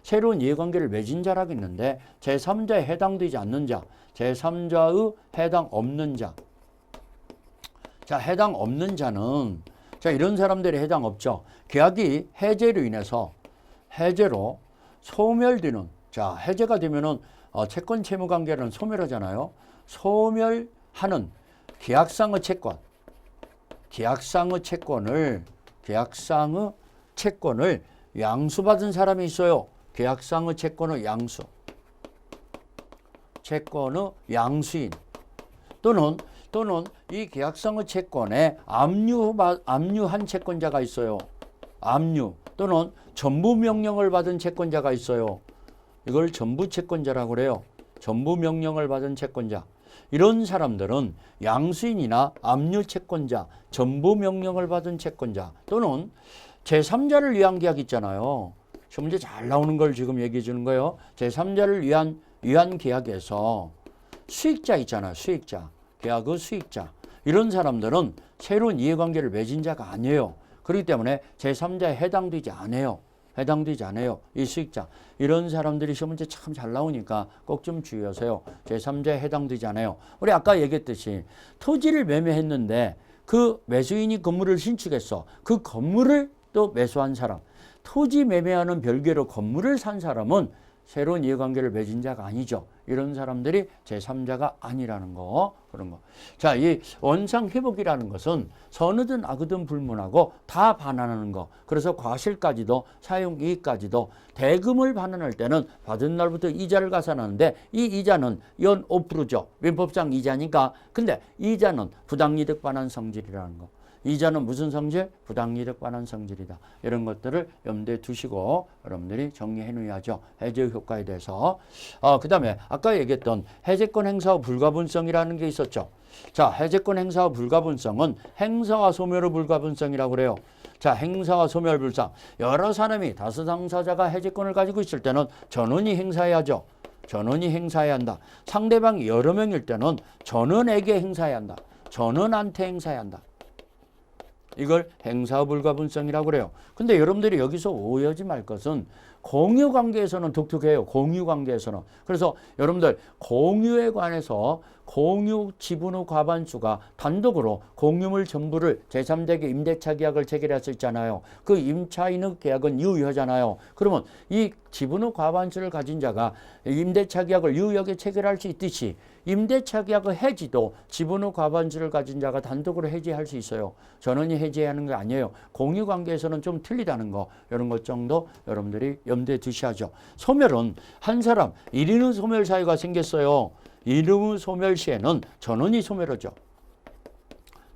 새로운 이해관계를 맺은 자라겠는데 제3자에 해당되지 않는 자, 제3자의 해당 없는 자. 자, 해당 없는 자는, 자, 이런 사람들이 해당 없죠. 계약이 해제로 인해서 해제로 소멸되는, 자, 해제가 되면은 채권 채무 관계는 소멸하잖아요. 소멸하는 계약상의 채권을 양수받은 사람이 있어요. 계약상의 채권의 양수. 채권의 양수인. 또는 이 계약상의 채권에 압류한 채권자가 있어요. 압류. 또는 전부 명령을 받은 채권자가 있어요. 이걸 전부 채권자라고 그래요. 전부 명령을 받은 채권자. 이런 사람들은 양수인이나 압류 채권자, 전부 명령을 받은 채권자 또는 제3자를 위한 계약 있잖아요. 시험 문제 잘 나오는 걸 지금 얘기해 주는 거예요. 제3자를 위한 계약에서 수익자 있잖아요. 수익자. 계약의 수익자. 이런 사람들은 새로운 이해관계를 맺은 자가 아니에요. 그렇기 때문에 제3자에 해당되지 않아요. 해당되지 않아요. 이 수익자. 이런 사람들이 시험 문제 참 잘 나오니까 꼭 좀 주의하세요. 제3자에 해당되지 않아요. 우리 아까 얘기했듯이 토지를 매매했는데 그 매수인이 건물을 신축했어. 그 건물을 또 매수한 사람. 토지 매매하는 별개로 건물을 산 사람은 새로운 이해관계를 맺은 자가 아니죠. 이런 사람들이 제3자가 아니라는 거, 그런 거. 자, 이 원상회복이라는 것은 선의든 악의든 불문하고 다 반환하는 거. 그래서 과실까지도 사용이익까지도 대금을 반환할 때는 받은 날부터 이자를 가산하는데 이 이자는 연 5%죠. 민법상 이자니까. 근데 이자는 부당이득 반환 성질이라는 거. 이자는 무슨 성질? 부당이득 반환 성질이다. 이런 것들을 염두에 두시고 여러분들이 정리해 놓아야죠. 해제 효과에 대해서. 그 다음에 아까 얘기했던 해제권 행사와 불가분성이라는 게 있었죠. 자, 해제권 행사와 불가분성은 행사와 소멸의 불가분성이라고 그래요. 자, 행사와 소멸 불상. 여러 사람이 다수 당사자가 해제권을 가지고 있을 때는 전원이 행사해야죠. 전원이 행사해야 한다. 상대방이 여러 명일 때는 전원에게 행사해야 한다. 전원한테 행사해야 한다. 이걸 행사 불가분성이라고 그래요. 근데 여러분들이 여기서 오해하지 말 것은 공유 관계에서는 독특해요. 공유 관계에서는. 그래서 여러분들 공유에 관해서 공유 지분의 과반수가 단독으로 공유물 전부를 제3자에게 임대차 계약을 체결할 수 있잖아요. 그 임차인의 계약은 유효하잖아요. 그러면 이 지분의 과반수를 가진 자가 임대차 계약을 유효하게 체결할 수 있듯이 임대차 계약의 해지도 지분의 과반수를 가진 자가 단독으로 해지할 수 있어요. 전원이 해지하는 게 아니에요. 공유 관계에서는 좀 틀리다는 거, 이런 것 정도 여러분들이 염두에 두셔야죠. 소멸은 한 사람 1인의 소멸 사유가 생겼어요. 1인의 소멸 시에는 전원이 소멸하죠.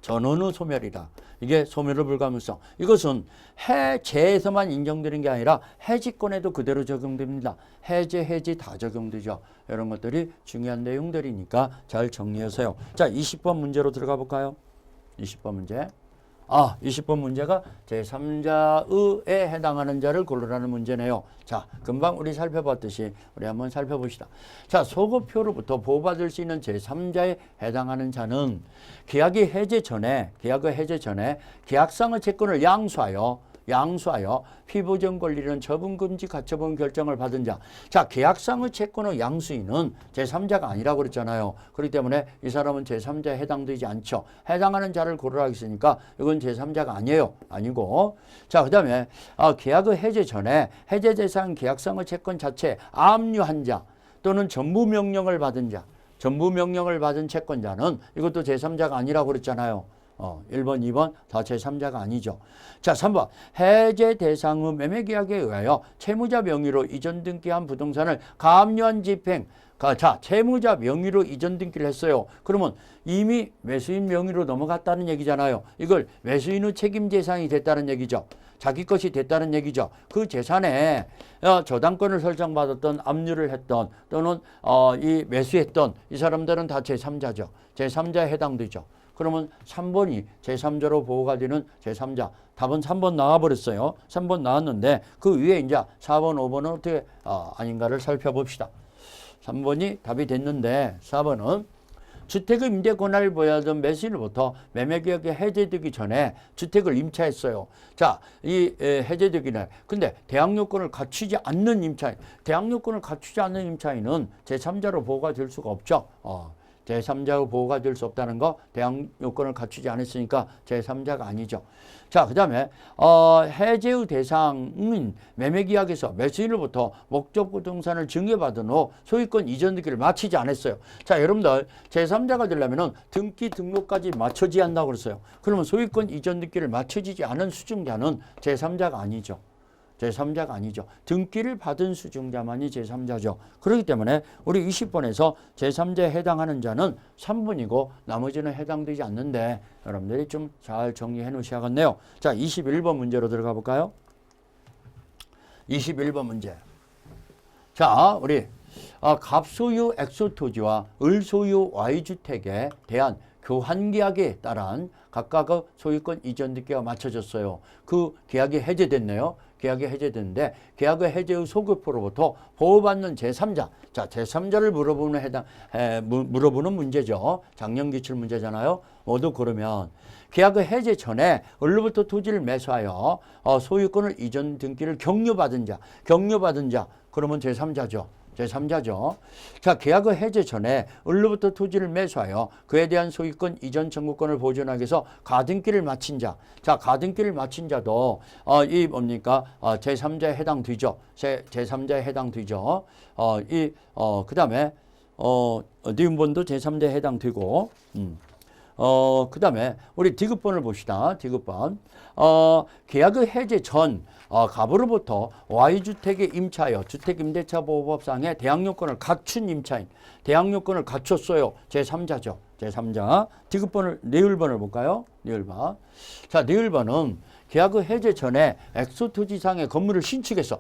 전원의 소멸이다. 이게 소멸의 불가분성. 이것은 해제에서만 인정되는 게 아니라 해지권에도 그대로 적용됩니다. 해지 다 적용되죠. 이런 것들이 중요한 내용들이니까 잘 정리하세요. 자, 20번 문제로 들어가 볼까요? 20번 문제. 20번 문제가 제3자에 해당하는 자를 고르라는 문제네요. 자, 금방 우리 살펴봤듯이 우리 한번 살펴봅시다. 자, 소급표로부터 보호받을 수 있는 제3자에 해당하는 자는 계약의 해제 전에 계약상의 채권을 양수하여 피보전 권리는 처분금지 가처분 결정을 받은 자. 자, 계약상의 채권의 양수인은 제3자가 아니라고 그랬잖아요. 그렇기 때문에 이 사람은 제3자에 해당되지 않죠. 해당하는 자를 고르라 했으니까 이건 제3자가 아니에요. 아니고. 자, 그 다음에 계약의 해제 전에 해제 대상 계약상의 채권 자체에 압류한 자 또는 전부 명령을 받은 자. 전부 명령을 받은 채권자는 이것도 제3자가 아니라고 그랬잖아요. 1번, 2번 다 제3자가 아니죠. 자, 3번. 해제 대상의 매매계약에 의하여 채무자 명의로 이전 등기한 부동산을 가압류한 집행. 자, 채무자 명의로 이전 등기를 했어요. 그러면 이미 매수인 명의로 넘어갔다는 얘기잖아요. 이걸 매수인의 책임 재산이 됐다는 얘기죠. 자기 것이 됐다는 얘기죠. 그 재산에 저당권을 설정받았던, 압류를 했던 또는 이 매수했던 이 사람들은 다 제3자죠. 제3자에 해당되죠. 그러면 3번이 제3자로 보호가 되는 제3자. 답은 3번 나와버렸어요. 3번 나왔는데 그 위에 이제 4번, 5번은 어떻게 아닌가를 살펴봅시다. 3번이 답이 됐는데 4번은 주택의 임대 권한을 보여던 매수인으로부터 매매계약이 해제되기 전에 주택을 임차했어요. 자, 이 해제되기 전에. 근데 대항요건을 갖추지 않는 임차인. 대항요건을 갖추지 않는 임차인은 제3자로 보호가 될 수가 없죠. 제3자로 보호가 될 수 없다는 거, 대항 요건을 갖추지 않았으니까 제3자가 아니죠. 자, 그 다음에 해제의 대상인 매매계약에서 매수인으로부터 목적 부동산을 증여받은 후 소유권 이전 등기를 마치지 않았어요. 자, 여러분들 제3자가 되려면 등기 등록까지 마쳐져야 한다고 그랬어요. 그러면 소유권 이전 등기를 마쳐지지 않은 수증자는 제3자가 아니죠. 제3자가 아니죠. 등기를 받은 수증자만이 제3자죠. 그렇기 때문에 우리 20번에서 제3자에 해당하는 자는 3번이고 나머지는 해당되지 않는데 여러분들이 좀 잘 정리해 놓으셔야겠네요. 자, 21번 문제로 들어가 볼까요? 21번 문제. 자, 우리 갑소유 엑소토지와 을소유 Y주택에 대한 교환계약에 따른 각각의 소유권 이전 등기가 맞춰졌어요. 그 계약이 해제됐네요. 계약이 해제됐는데 계약의 해제의 소급으로부터 보호받는 제3자. 자, 제3자를 물어보는 문제죠. 작년 기출 문제잖아요. 모두 그러면 계약의 해제 전에 을로부터 토지를 매수하여 소유권을 이전 등기를 격려받은 자. 그러면 제3자죠. 제3자죠. 자, 계약의 해제 전에 을로부터 토지를 매수하여 그에 대한 소유권 이전 청구권을 보존하기 위해서 가등기를 마친 자. 자, 가등기를 마친 자도 이 뭡니까? 제3자에 해당되죠. 제3자에 해당되죠. 그다음에 니은번도 제3자에 해당되고 그다음에 우리 디귿번을 봅시다. 디귿번. 계약의 해제 전 갑으로부터 Y주택에 임차하여 주택임대차보호법상의 대항요건을 갖춘 임차인. 대항요건을 갖췄어요. 제3자죠. 제3자. 디귿번을 니을번을 볼까요? 니을번. 자, 니을번은 계약의 해제 전에 엑소토지상의 건물을 신축했어.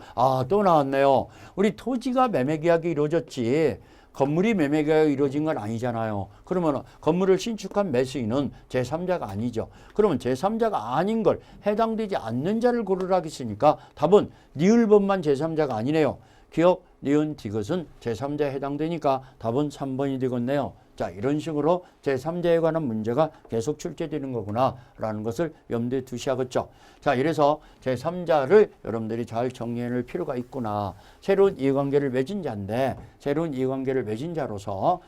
또 나왔네요. 우리 토지가 매매계약이 이루어졌지 건물이 매매가 이루어진 건 아니잖아요. 그러면 건물을 신축한 매수인은 제3자가 아니죠. 그러면 제3자가 아닌 걸 해당되지 않는 자를 고르라 했으니까 답은 니을번만 제3자가 아니네요. 기억, 니은, 디귿은 제3자에 해당되니까 답은 3번이 되겠네요. 자, 이런 식으로 제3자에 관한 문제가 계속 출제되는 거구나 라는 것을 염두에 두셔야겠죠. 자, 이래서 제3자를 여러분들이 잘 정리해 놓을 필요가 있구나. 새로운 이해관계를 맺은 자인데 새로운 이해관계를 맺은 자로서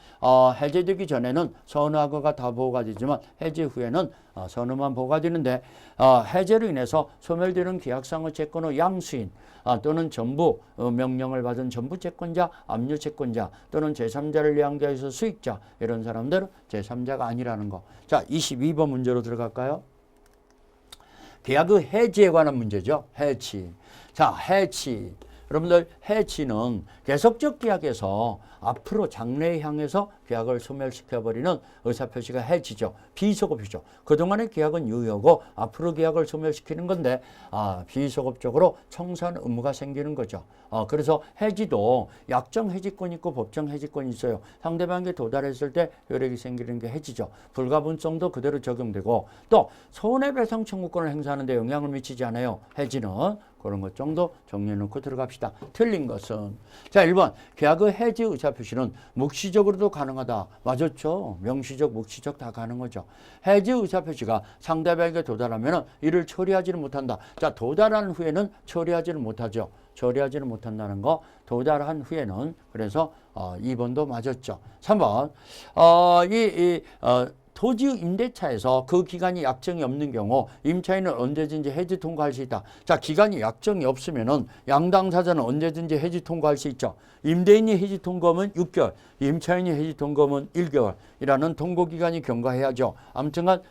해제되기 전에는 선후하고가 다 보호가 되지만 해제 후에는 선후만 보호가 되는데 해제로 인해서 소멸되는 계약상의 채권의 양수인 또는 전부 명령을 받은 전부 채권자, 압류 채권자 또는 제3자를 양자해서 수익자 이런 사람들은 제3자가 아니라는 거. 자, 22번 문제로 들어갈까요? 계약의 해지에 관한 문제죠. 해지. 자, 해지. 여러분들 해지는 계속적 계약에서 앞으로 장래에 향해서 계약을 소멸시켜버리는 의사표시가 해지죠. 비소급이죠. 그동안의 계약은 유효고 앞으로 계약을 소멸시키는 건데 비소급적으로 청산 의무가 생기는 거죠. 그래서 해지도 약정 해지권이 있고 법정 해지권이 있어요. 상대방에게 도달했을 때 효력이 생기는 게 해지죠. 불가분성도 그대로 적용되고 또 손해배상 청구권을 행사하는 데 영향을 미치지 않아요. 해지는. 그런 것 정도 정리해놓고 들어갑시다. 틀린 것은 자 1번 계약의 해지 의사표시는 묵시적으로도 가능하다. 맞았죠. 명시적, 묵시적 다 가능하죠. 해지 의사표시가 상대방에게 도달하면 이를 처리하지는 못한다. 자, 도달한 후에는 처리하지는 못하죠. 처리하지는 못한다는 거. 도달한 후에는 그래서 2번도 맞았죠. 3번 토지 임대차에서 그 기간이 약정이 없는 경우 임차인은 언제든지 해지 통과할 수 있다. 자, 기간이 약정이 없으면은 양당사자는 언제든지 해지 통과할 수 있죠. 임대인이 해지 통과하면 6개월, 임차인이 해지 통과하면 1개월이라는 통고 기간이 경과해야죠. 아무튼간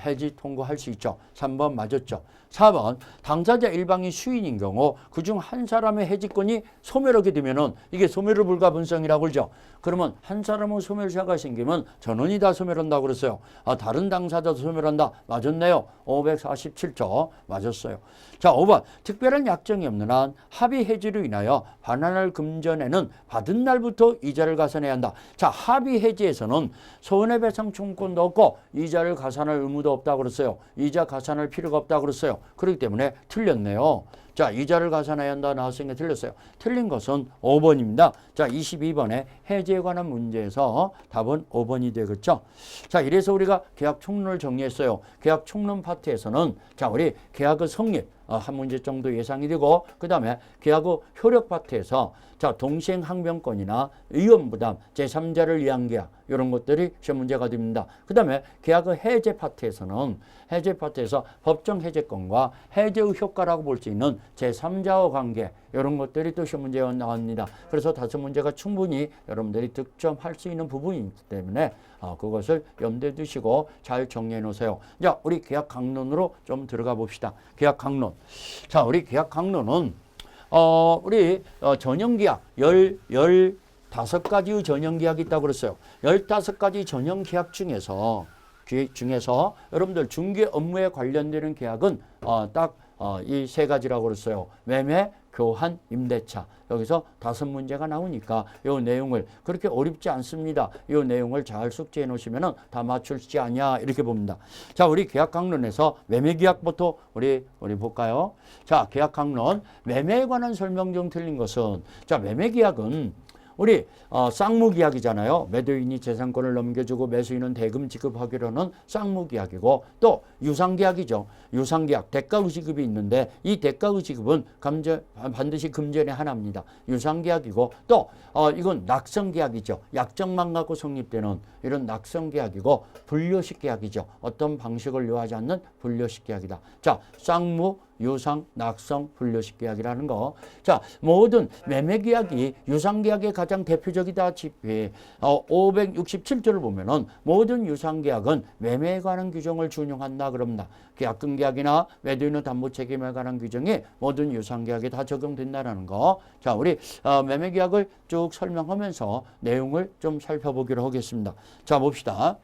해지 통과할 수 있죠. 3번 맞았죠. 4번 당사자 일방이 수인인 경우 그중 한 사람의 해지권이 소멸하게 되면은 이게 소멸의 불가분성이라고 그러죠. 그러면 한 사람의 소멸사가 생기면 전원이 다 소멸한다고 그랬어요. 다른 당사자도 소멸한다. 맞았네요. 547조 맞았어요. 자, 5번 특별한 약정이 없는 한 합의 해지로 인하여 반환을 금전에는 받은 날부터 이자를 가산해야 한다. 자, 합의 해지에서는 손해배상 청구권도 없고 이자를 가산할 의무도 없다고 그랬어요. 이자 가산할 필요가 없다고 그랬어요. 그렇기 때문에 틀렸네요. 자, 이자를 가산해야 한다 나왔으니까 틀렸어요. 틀린 것은 5번입니다. 자, 22번에 해지에 관한 문제에서 답은 5번이 되겠죠. 자, 이래서 우리가 계약 총론을 정리했어요. 계약 총론 파트에서는 자, 우리 계약의 성립 한 문제 정도 예상이 되고 그 다음에 계약의 효력 파트에서 자, 동시행 항변권이나 위험부담, 제3자를 위한 계약 이런 것들이 시험 문제가 됩니다. 그 다음에 계약의 해제 파트에서는 해제 파트에서 법정 해제권과 해제의 효과라고 볼 수 있는 제3자와 관계 이런 것들이 또 시험 문제가 나옵니다. 그래서 5문제가 충분히 여러분들이 득점할 수 있는 부분이기 때문에 그것을 염두에 두시고 잘 정리해 놓으세요. 자, 우리 계약 강론으로 좀 들어가 봅시다. 계약 강론. 자, 우리 계약 강론은 우리 전형계약 15가지의 전형계약이 있다고 그랬어요. 15가지 전형계약 중에서 여러분들 중개 업무에 관련되는 계약은 딱 이 3가지라고 그랬어요. 매매, 교환, 임대차. 여기서 5문제가 나오니까 이 내용을 그렇게 어렵지 않습니다. 이 내용을 잘 숙지해 놓으시면 다 맞출지 아니야 이렇게 봅니다. 자, 우리 계약 강론에서 매매 계약부터 우리 볼까요? 자, 계약 강론 매매에 관한 설명 중 틀린 것은 자, 매매 계약은 우리 쌍무계약이잖아요. 매도인이 재산권을 넘겨주고 매수인은 대금 지급하기로 하는 쌍무계약이고 또 유상계약이죠. 유상계약 대가의 지급이 있는데 이 대가의 지급은 반드시 금전의 하나입니다. 유상계약이고 또 이건 낙성계약이죠. 약정만 갖고 성립되는 이런 낙성계약이고 불료식 계약이죠. 어떤 방식을 요하지 않는 불료식 계약이다. 자, 쌍무 유상, 낙성, 불료식 계약이라는 거. 자, 모든 매매 계약이 유상 계약의 가장 대표적이다시피 567조를 보면은 모든 유상 계약은 매매에 관한 규정을 준용한다 그럽니다. 계약금 계약이나 매도인의 담보 책임에 관한 규정이 모든 유상 계약에 다 적용된다는 거. 자, 우리 매매 계약을 쭉 설명하면서 내용을 좀 살펴보기로 하겠습니다. 자, 봅시다.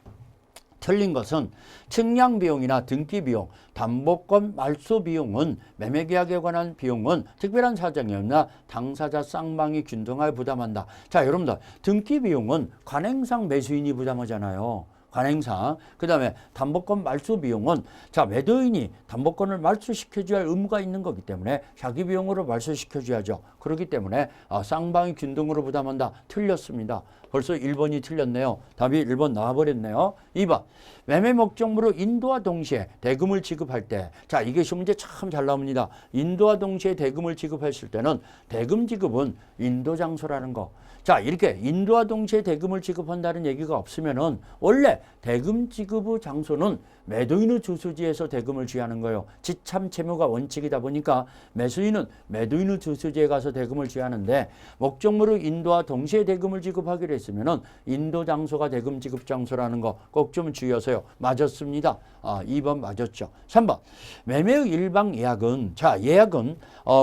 틀린 것은 측량 비용이나 등기 비용, 담보권 말소 비용은 매매계약에 관한 비용은 특별한 사정이 없나 당사자 쌍방이 균등하게 부담한다. 자, 여러분들 등기 비용은 관행상 매수인이 부담하잖아요. 관행상. 그 다음에 담보권 말소 비용은 자, 매도인이 담보권을 말소시켜줘야 할 의무가 있는 거기 때문에 자기 비용으로 말소시켜줘야죠. 그렇기 때문에 쌍방이 균등으로 부담한다. 틀렸습니다. 벌써 1번이 틀렸네요. 답이 1번 나와버렸네요. 2번. 매매 목적물로 인도와 동시에 대금을 지급할 때 자, 이게 시문제 참 잘 나옵니다. 인도와 동시에 대금을 지급했을 때는 대금 지급은 인도 장소라는 거. 자, 이렇게 인도와 동시에 대금을 지급한다는 얘기가 없으면은 원래 대금 지급의 장소는 매도인의 주소지에서 대금을 지하는 거예요. 지참 채무가 원칙이다 보니까 매수인은 매도인의 주소지에 가서 대금을 지하는데 목적물의 인도와 동시에 대금을 지급하기로 했으면은 인도 장소가 대금 지급 장소라는 거 꼭 좀 주의하세요. 맞았습니다. 2번 맞았죠. 3번. 매매의 일방 예약은 자, 예약은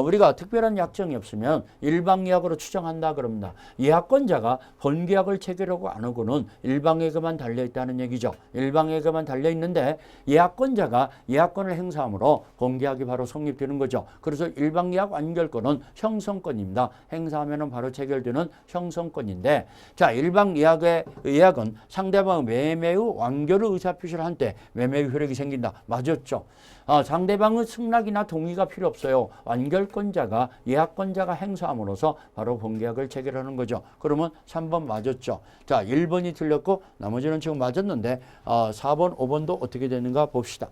우리가 특별한 약정이 없으면 일방 예약으로 추정한다 그럽니다. 예약권자가 본계약을 체결하고 안 하고는 일방예금만 달려있다는 얘기죠. 일방예금만 달려있는데 예약권자가 예약권을 행사함으로 본계약이 바로 성립되는 거죠. 그래서 일방예약 완결권은 형성권입니다. 행사하면 바로 체결되는 형성권인데 자, 일방예약은 상대방의 매매의 완결의 의사표시를 한 때 매매의 효력이 생긴다. 맞았죠. 상대방의 승낙이나 동의가 필요 없어요. 완결권자가 예약권자가 행사함으로써 바로 본계약을 체결하는 거죠. 그러면 3번 맞았죠. 자, 1번이 틀렸고 나머지는 지금 맞았는데 4번, 5번도 어떻게 되는가 봅시다.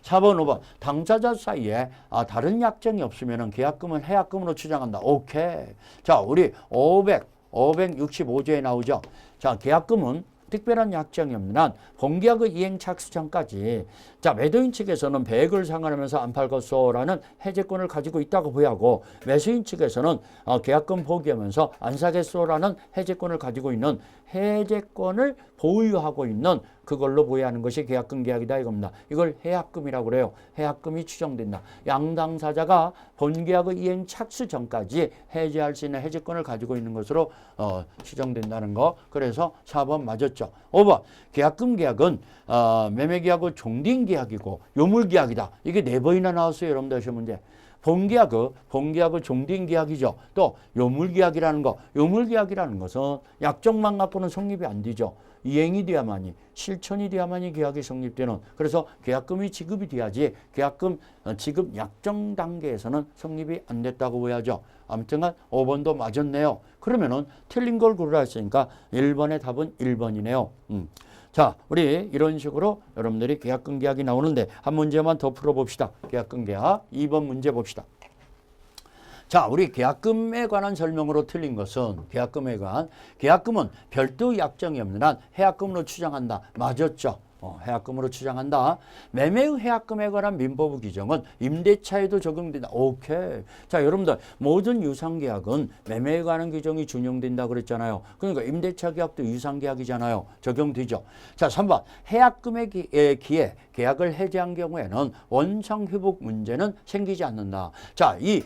4번, 5번. 당사자 사이에 다른 약정이 없으면 계약금은 해약금으로 추정한다. 오케이. 자, 우리 565조에 나오죠. 자, 계약금은 특별한 약정이 없는 한 본계약의 이행 착수 전까지 자, 매도인 측에서는 배액을 상환하면서 안 팔겠소라는 해제권을 가지고 있다고 보유하고 매수인 측에서는 계약금 포기하면서 안 사겠소라는 해제권을 가지고 있는 해제권을 보유하고 있는 그걸로 보유하는 것이 계약금 계약이다 이겁니다. 이걸 해약금이라고 그래요. 해약금이 추정된다. 양당사자가 본계약의 이행 착수 전까지 해제할 수 있는 해제권을 가지고 있는 것으로 추정된다는 거. 그래서 4번 맞았죠. 5번. 계약금 계약은 매매계약의 종딩 계약이고 요물계약이다. 이게 4번이나 나왔어요. 여러분들 시험 문제. 본계약의 종딩 계약이죠. 또 요물계약이라는 거. 요물계약이라는 것은 약정만 갖고는 성립이 안 되죠. 이행이 돼야만이 실천이 돼야만이 계약이 성립되는 그래서 계약금이 지급이 돼야지 계약금 지급 약정 단계에서는 성립이 안 됐다고 보여야죠. 아무튼 5번도 맞았네요. 그러면은 틀린 걸 고르라 했으니까 1번의 답은 1번이네요. 자, 우리 이런 식으로 여러분들이 계약금 계약이 나오는데 한 문제만 더 풀어봅시다. 계약금 계약 2번 문제 봅시다. 자, 우리 계약금에 관한 설명으로 틀린 것은 계약금은 별도 약정이 없는 한 해약금으로 추정한다. 맞았죠. 해약금으로 추정한다. 매매의 해약금에 관한 민법의 규정은 임대차에도 적용된다. 오케이. 자, 여러분들 모든 유상계약은 매매에 관한 규정이 준용된다 그랬잖아요. 그러니까 임대차 계약도 유상계약이잖아요. 적용되죠. 자, 3번. 해약금의 기에 계약을 해지한 경우에는 원상회복 문제는 생기지 않는다. 자, 이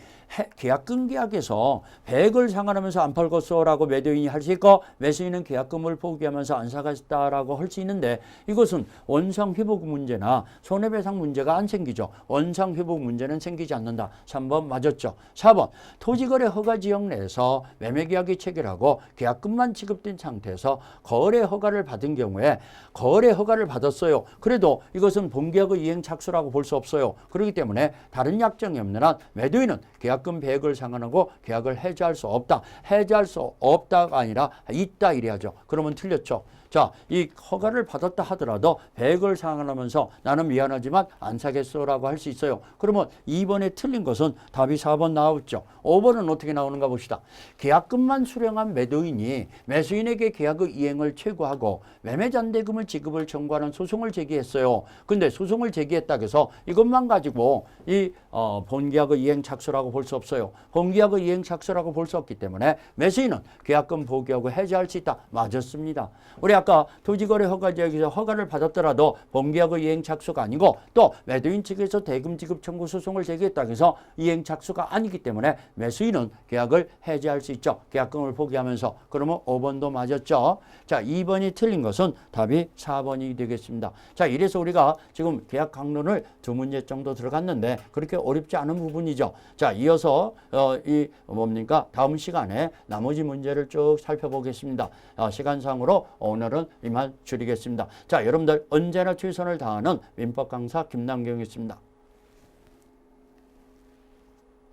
계약금 계약에서 100을 상환하면서 안 팔겠어라고 매도인이 할 수 있고 매수인은 계약금을 포기하면서 안 사겠다라고 할 수 있는데 이것은 원상회복 문제나 손해배상 문제가 안 생기죠. 원상회복 문제는 생기지 않는다. 3번 맞았죠. 4번 토지거래 허가지역 내에서 매매계약이 체결하고 계약금만 지급된 상태에서 거래 허가를 받은 경우에 거래 허가를 받았어요. 그래도 이것은 본계약의 이행 착수라고 볼 수 없어요. 그렇기 때문에 다른 약정이 없는 한 매도인은 계약금 100을 상환하고 계약을 해지할 수 없다. 해지할 수 없다가 아니라 있다 이래야죠. 그러면 틀렸죠. 자, 이 허가를 받았다 하더라도 100을 상환하면서 나는 미안하지만 안 사겠어라고 할 수 있어요. 그러면 2번에 틀린 것은 답이 4번 나왔죠. 5번은 어떻게 나오는가 봅시다. 계약금만 수령한 매도인이 매수인에게 계약의 이행을 최고하고 매매잔대금을 지급을 청구하는 소송을 제기했어요. 근데 소송을 제기했다고 해서 이것만 가지고 이 본계약의 이행 착수라고 볼 수 없어요. 본계약의 이행 착수라고 볼 수 없기 때문에 매수인은 계약금 포기하고 해지할 수 있다. 맞았습니다. 우리 아까 토지거래 허가지역에서 허가를 받았더라도 본계약의 이행 착수가 아니고 또 매도인 측에서 대금 지급 청구 소송을 제기했다고 해서 이행 착수가 아니기 때문에 매수인은 계약을 해지할 수 있죠. 계약금을 포기하면서. 그러면 5번도 맞았죠. 자, 2번이 틀린 것은 답이 4번이 되겠습니다. 자, 이래서 우리가 지금 계약 강론을 2문제 정도 들어갔는데 그렇게 어렵지 않은 부분이죠. 자, 이어서 이 뭡니까? 다음 시간에 나머지 문제를 쭉 살펴보겠습니다. 시간상으로 오늘은 이만 줄이겠습니다. 자, 여러분들 언제나 최선을 다하는 민법 강사 김남경이었습니다.